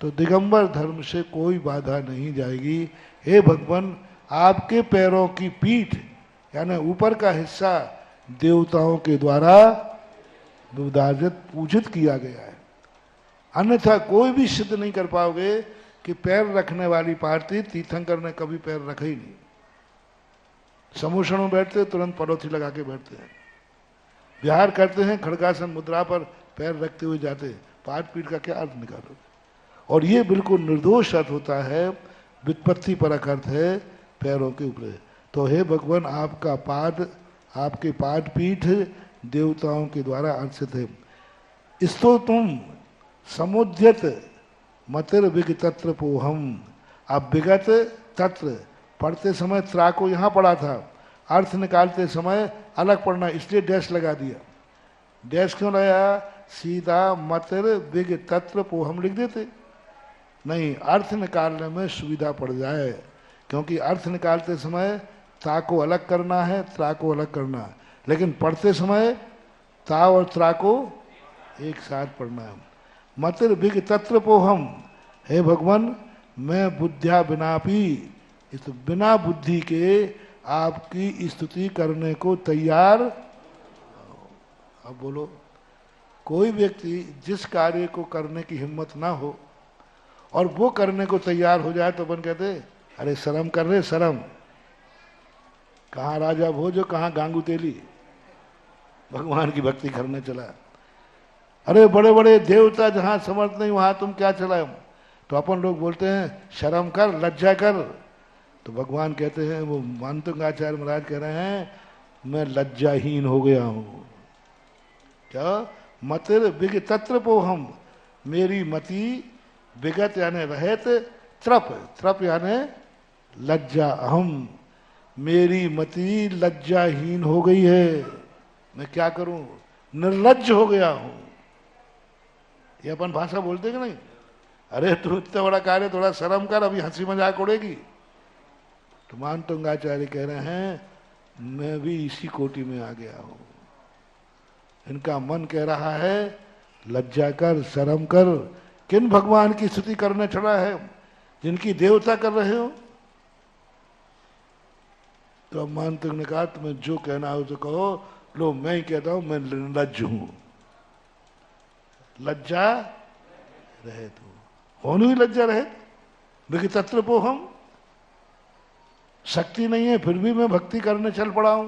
Speaker 1: तो दिगंबर धर्म से कोई बाधा नहीं जाएगी। हे भगवान आपके पैरों की पीठ यानी ऊपर का हिस्सा देवताओं के द्वारा विदाजित पूजित किया गया है, अन्यथा कोई भी सिद्ध नहीं कर पाओगे कि पैर रखने वाली पार्टी, तीर्थंकर ने कभी पैर रखा ही नहीं। समूषण में बैठते तुरंत पड़ोसी लगा के बैठते हैं, विहार करते हैं खड़गासन मुद्रा पर पैर रखते हुए जाते हैं, पाद पीठ का क्या अर्थ निकालोगे। और ये बिल्कुल निर्दोष अर्थ होता है, व्युत्पत्ति परक अर्थ है पैरों के ऊपर। तो हे भगवान आपका पाद, आपके पाद पीठ देवताओं के द्वारा अर्चित है। इस्तो तुम समुद्यत मतिर विग तत्र पोहम। अब विगत तत्र पढ़ते समय त्रा को यहाँ पढ़ा था, अर्थ निकालते समय अलग पढ़ना, इसलिए डैश लगा दिया। डैश क्यों लगाया, सीधा मतिर विग तत्र पोहम लिख देते, नहीं अर्थ निकालने में सुविधा पड़ जाए, क्योंकि अर्थ निकालते समय ता को अलग करना है, त्रा को अलग करना है, लेकिन पढ़ते समय ता और त्रा को एक साथ पढ़ना है। मतिर विग तत्र पोहम, हे भगवान मैं बुद्धिया बिना भी, इस बिना बुद्धि के आपकी स्तुति करने को तैयार। अब बोलो, कोई व्यक्ति जिस कार्य को करने की हिम्मत ना हो और वो करने को तैयार हो जाए तो अपन कहते अरे शर्म कर रहे, शर्म। कहाँ राजा भोज, कहाँ गांगू तेली, भगवान की भक्ति करने चला। अरे बड़े बड़े देवता जहां समर्थ नहीं वहां तुम क्या चलाए। तो अपन लोग बोलते हैं शर्म कर, लज्जा कर। तो भगवान कहते हैं, वो मानतंगाचार्य महाराज कह रहे हैं, मैं लज्जाहीन हो गया हूं। क्या? मतिर विगतत्र पोहम, मेरी मति विगत यानी रहत, त्रप, त्रप यानी लज्जा, अहम, मेरी मति लज्जाहीन हो गई है। मैं क्या करूं, निर्लज्ज हो गया हूं। ये अपन भाषा बोलते कि नहीं? अरे तू इतना बड़ा कार्य, थोड़ा शर्म कर, अभी हंसी मजाक उड़ेगी। तो मानतंगाचार्य कह रहे हैं मैं भी इसी कोटि में आ गया हूं। इनका मन कह रहा है लज्जा कर, शर्म कर। किन भगवान की स्तुति करने चढ़ा है, जिनकी देवता कर रहे हो? तो अब मानतंग ने कहा तुम्हें जो कहना हो तो कहो, लो मैं ही कहता हूं, मैं निर्लज्ज हूं। लज्जा रहे तो होनु ही लज्जा रहे, विगतत्र पोहम, शक्ति नहीं है फिर भी मैं भक्ति करने चल पड़ा हूं।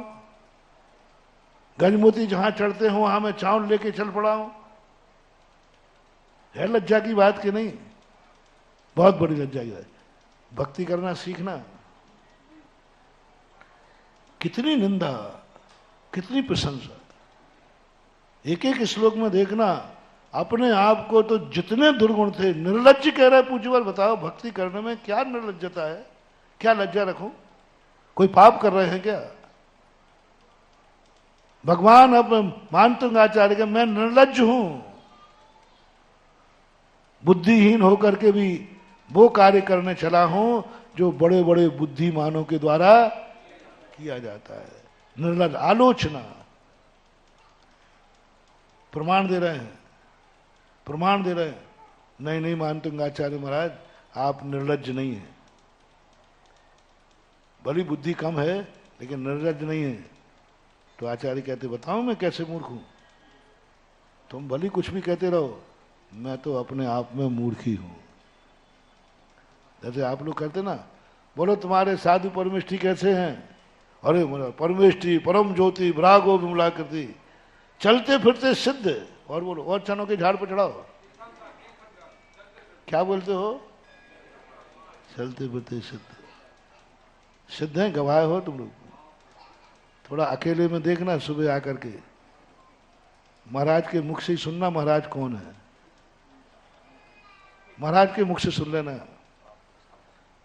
Speaker 1: गजमोती जहां चढ़ते हो वहां मैं चावल लेके चल पड़ा हूं। है लज्जा की बात कि नहीं? बहुत बड़ी लज्जा की बात। भक्ति करना सीखना। कितनी निंदा, कितनी प्रशंसा। एक एक श्लोक में देखना, अपने आप को तो जितने दुर्गुण थे, निर्लज्ज कह रहा है पूज्यवर। बताओ भक्ति करने में क्या निर्लज्जता है? क्या लज्जा रखूं? कोई पाप कर रहे हैं क्या? भगवान अब मानतंगाचार्य के मैं निर्लज्ज हूं, बुद्धिहीन होकर के भी वो कार्य करने चला हूं जो बड़े बड़े बुद्धिमानों के द्वारा किया जाता है। निर्लज्ज, आलोचना। प्रमाण दे रहे हैं, प्रमाण दे रहे हैं। नहीं नहीं मानतंगाचार्य महाराज, आप निर्लज्ज नहीं है। भली बुद्धि कम है लेकिन निर्लज्ज नहीं है। तो आचार्य कहते बताओ मैं कैसे मूर्ख हूं? तुम भली कुछ भी कहते रहो, मैं तो अपने आप में मूर्ख ही हूं। जैसे आप लोग कहते ना, बोलो तुम्हारे साधु परमेष्ठी कैसे हैं? अरे परमेष्ठी परम ज्योति ब्रागो विमलाकृति, चलते फिरते सिद्ध। और बोलो, और चनों के झाड़ पर चढ़ाओ। क्या बोलते हो? चलते फिरते सिद्ध। सिद्ध हैं, गवाह हो तुम लोग। थोड़ा अकेले में देखना, सुबह आकर के महाराज के मुख से ही सुनना महाराज कौन है। महाराज के मुख से सुन लेना।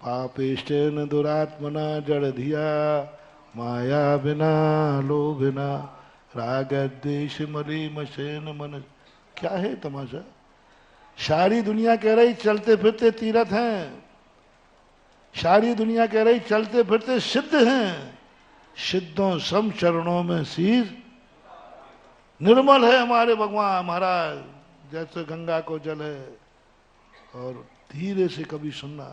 Speaker 1: पापेष्टेन दुरात्मना जड़ धिया, माया बिना लोभिना, राग द्वेष मली मशेन मन। क्या है तमाशा? सारी दुनिया कह रही चलते फिरते तीर्थ हैं, सारी दुनिया कह रही चलते फिरते सिद्ध हैं। सिद्धों सम चरणों में शीश, निर्मल है हमारे भगवान महाराज, जैसे गंगा को जल है। और धीरे से कभी सुनना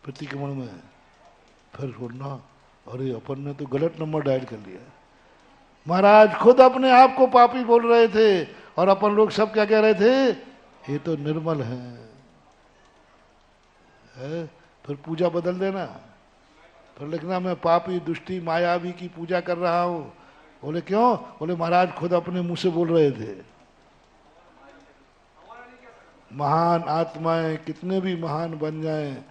Speaker 1: प्रतिक्रमण में, फिर छोड़ना। अरे अपन ने तो गलत नंबर डायल कर लिया। महाराज खुद अपने आप को पापी बोल रहे थे और अपन लोग सब क्या कह रहे थे? ये तो निर्मल है। फिर पूजा बदल देना, फिर लिखना मैं पापी दुष्टी मायावी की पूजा कर रहा हूं। बोले क्यों? बोले महाराज खुद अपने मुंह से बोल रहे थे। महान आत्माएं कितने भी महान बन जाएं,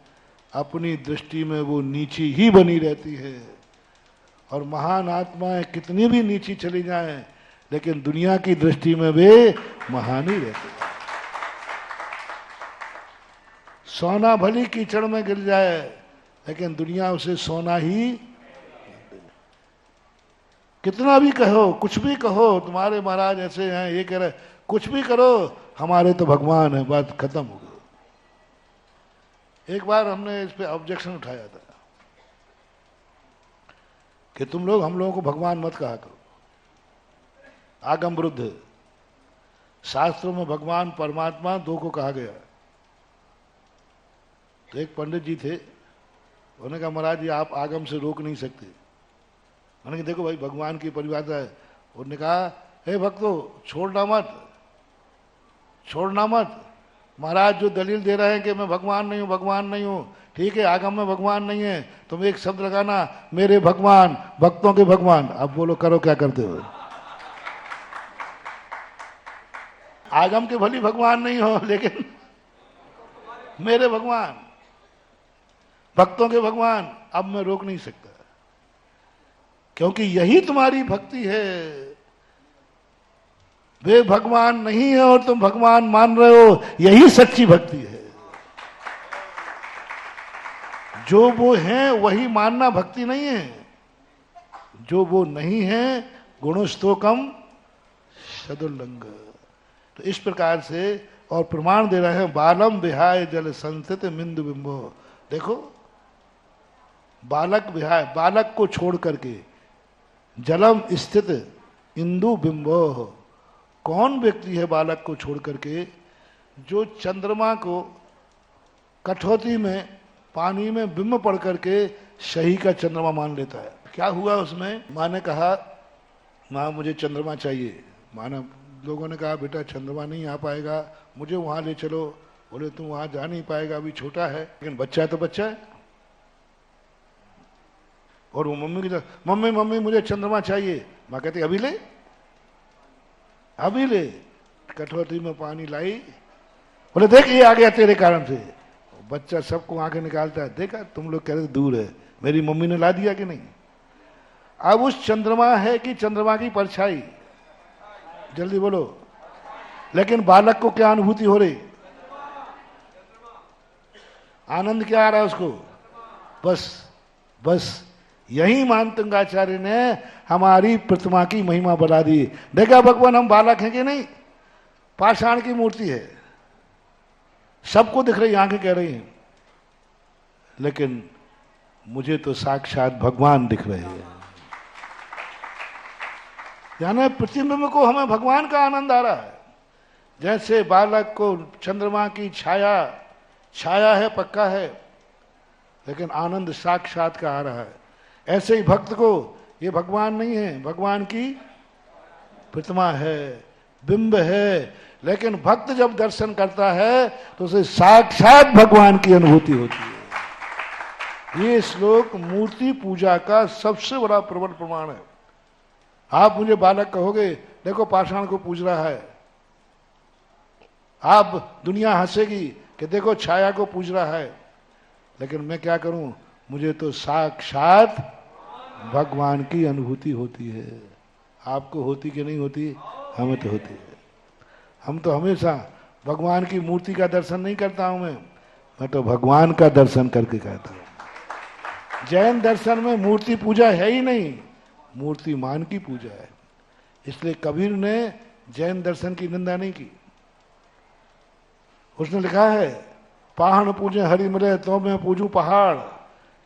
Speaker 1: अपनी दृष्टि में वो नीची ही बनी रहती है। और महान आत्माएं कितनी भी नीची चली जाएं, लेकिन दुनिया की दृष्टि में वे महान ही रहते हैं। सोना भली कीचड़ में गिर जाए, लेकिन दुनिया उसे सोना ही। कितना भी कहो, कुछ भी कहो, तुम्हारे महाराज ऐसे हैं, ये कह रहे, कुछ भी करो, हमारे तो भगवान है, बात खत्म हो गई। एक बार हमने इस पे ऑब्जेक्शन उठाया था कि तुम लोग हम लोगों को भगवान मत कहा करो, आगम विरुद्ध। शास्त्रों में भगवान परमात्मा दो को कहा गया। तो एक पंडित जी थे, उन्होंने कहा महाराज ये आप आगम से रोक नहीं सकते। मैंने कहा देखो भाई भगवान की परिभाषा है। उन्होंने कहा हे भक्तों छोड़ना मत, छोड़ना मत। महाराज जो दलील दे रहे हैं कि मैं भगवान नहीं हूं, भगवान नहीं हूं, ठीक है आगम में भगवान नहीं है, तुम एक शब्द लगाना मेरे भगवान, भक्तों के भगवान। अब बोलो करो क्या करते हो? आगम के भली भगवान नहीं हो, लेकिन मेरे भगवान, भक्तों के भगवान, अब मैं रोक नहीं सकता, क्योंकि यही तुम्हारी भक्ति है। वे भगवान नहीं है और तुम भगवान मान रहे हो, यही सच्ची भक्ति है। जो वो हैं वही मानना भक्ति नहीं है, जो वो नहीं है गुणस्तोकम सदुल्लंघ। तो इस प्रकार से और प्रमाण दे रहे हैं, बालम विहाय जल संस्थित मिंदु बिंबो। देखो, बालक विहाय, बालक को छोड़ करके, जलम स्थित इंदु बिंबो, कौन व्यक्ति है बालक को छोड़ करके जो चंद्रमा को कठौती में पानी में बिंब पड़ करके सही का चंद्रमा मान लेता है। क्या हुआ उसमें? माँ ने कहा, माँ मुझे चंद्रमा चाहिए। माँ ने, लोगों ने कहा बेटा चंद्रमा नहीं आ पाएगा, मुझे वहां ले चलो। बोले तुम वहां जा नहीं पाएगा, अभी छोटा है। लेकिन बच्चा है तो बच्चा है। और वो मम्मी की तरफ, मम्मी मम्मी मुझे चंद्रमा चाहिए। माँ कहती अभी ले, अभी ले। कठौती में पानी लाई, बोले देख ये आ गया तेरे कारण से। बच्चा सबको आंखें निकालता है, देखा तुम लोग कह रहे दूर है, मेरी मम्मी ने ला दिया कि नहीं। अब उस चंद्रमा है कि चंद्रमा की परछाई? जल्दी बोलो। लेकिन बालक को क्या अनुभूति हो रही? आनंद क्या आ रहा है उसको? बस बस यही मानतंगाचार्य ने हमारी प्रतिमा की महिमा बढ़ा दी। देखा भगवान हम बालक हैं कि नहीं? पाषाण की मूर्ति है, सबको दिख रही, आंखें कह रही हैं, लेकिन मुझे तो साक्षात भगवान दिख रहे हैं। यानी प्रतिबिंब को हमें भगवान का आनंद आ रहा है। जैसे बालक को चंद्रमा की छाया, छाया है पक्का है, लेकिन आनंद साक्षात का आ रहा है, ऐसे ही भक्त को ये भगवान नहीं है, भगवान की प्रतिमा है, बिंब है, लेकिन भक्त जब दर्शन करता है तो उसे साक्षात भगवान की अनुभूति होती है। ये श्लोक मूर्ति पूजा का सबसे बड़ा प्रबल प्रमाण है। आप मुझे बालक कहोगे, देखो पाषाण को पूज रहा है, आप दुनिया हंसेगी कि देखो छाया को पूज रहा है, लेकिन मैं क्या करूं, मुझे तो साक्षात भगवान की अनुभूति होती है। आपको होती कि नहीं होती? हमें तो होती है। हम तो हमेशा भगवान की मूर्ति का दर्शन नहीं करता हूं, मैं तो भगवान का दर्शन करके कहता हूं। जैन दर्शन में मूर्ति पूजा है ही नहीं, मूर्ति मान की पूजा है। इसलिए कबीर ने जैन दर्शन की निंदा नहीं की। उसने लिखा है, पहाड़ पूजे हरि मिले तो मैं पूजू पहाड़,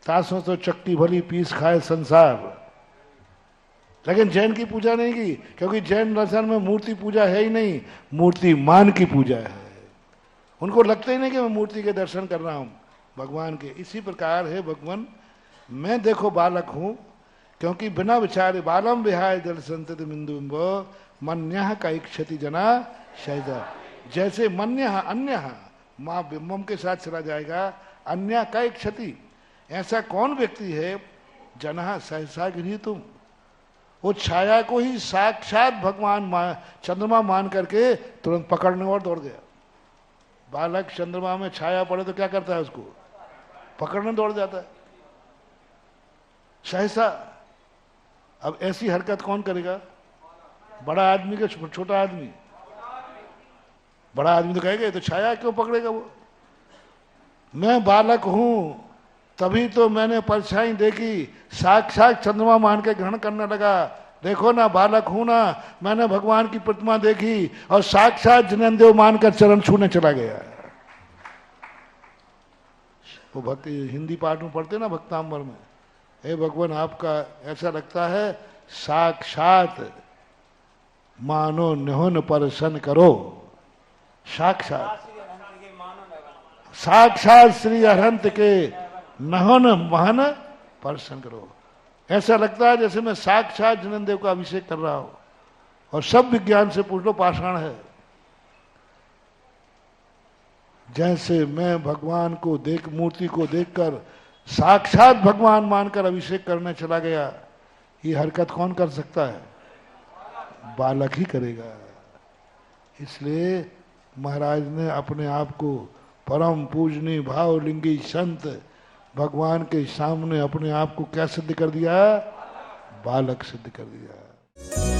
Speaker 1: तासों तो चक्की भली पीस खाए संसार। लेकिन जैन की पूजा नहीं की, क्योंकि जैन दर्शन में मूर्ति पूजा है ही नहीं, मूर्ति मान की पूजा है। उनको लगता ही नहीं कि मैं मूर्ति के दर्शन कर रहा हूं, भगवान के। इसी प्रकार है भगवान, मैं देखो बालक हूं, क्योंकि बिना विचारे बालम विहाय जल संतत बिंदु मन्यः का इच्छति जना शैजा। जैसे मन्यः अन्यः, माँ बिंबम के साथ चला जाएगा, अन्य का इच्छति, ऐसा कौन व्यक्ति है, जना सहसा गिरी तुम, वो छाया को ही साक्षात भगवान चंद्रमा मान करके तुरंत पकड़ने और दौड़ गया। बालक चंद्रमा में छाया पड़े तो क्या करता है, उसको पकड़ने दौड़ जाता है सहसा। अब ऐसी हरकत कौन करेगा? बड़ा आदमी के छोटा आदमी? बड़ा आदमी तो कहेगा तो छाया क्यों पकड़ेगा वो। मैं बालक हूं तभी तो मैंने परछाई देखी, साक्षात चंद्रमा मान के ग्रहण करने लगा। देखो ना, बालक हूं ना, मैंने भगवान की प्रतिमा देखी और साक्षात जनेंदेव मानकर चरण छूने चला गया। वो भक्ति हिंदी पाठ में पढ़ते ना भक्तांबर में, हे भगवान आपका ऐसा लगता है साक्षात मानो निहुन परसन करो, साक्षात साक्षात श्री अरहंत के नहन महन परसन करो। ऐसा लगता है जैसे मैं साक्षात जनेंदेव का अभिषेक कर रहा हूं। और सब विज्ञान से पूछ लो, पाषाण है। जैसे मैं भगवान को देख, मूर्ति को देखकर साक्षात भगवान मानकर अभिषेक करने चला गया, ये हरकत कौन कर सकता है? बालक ही करेगा। इसलिए महाराज ने अपने आप को परम पूजनीय भावलिंगी संत भगवान के सामने अपने आप को क्या सिद्ध कर दिया? बालक सिद्ध कर दिया।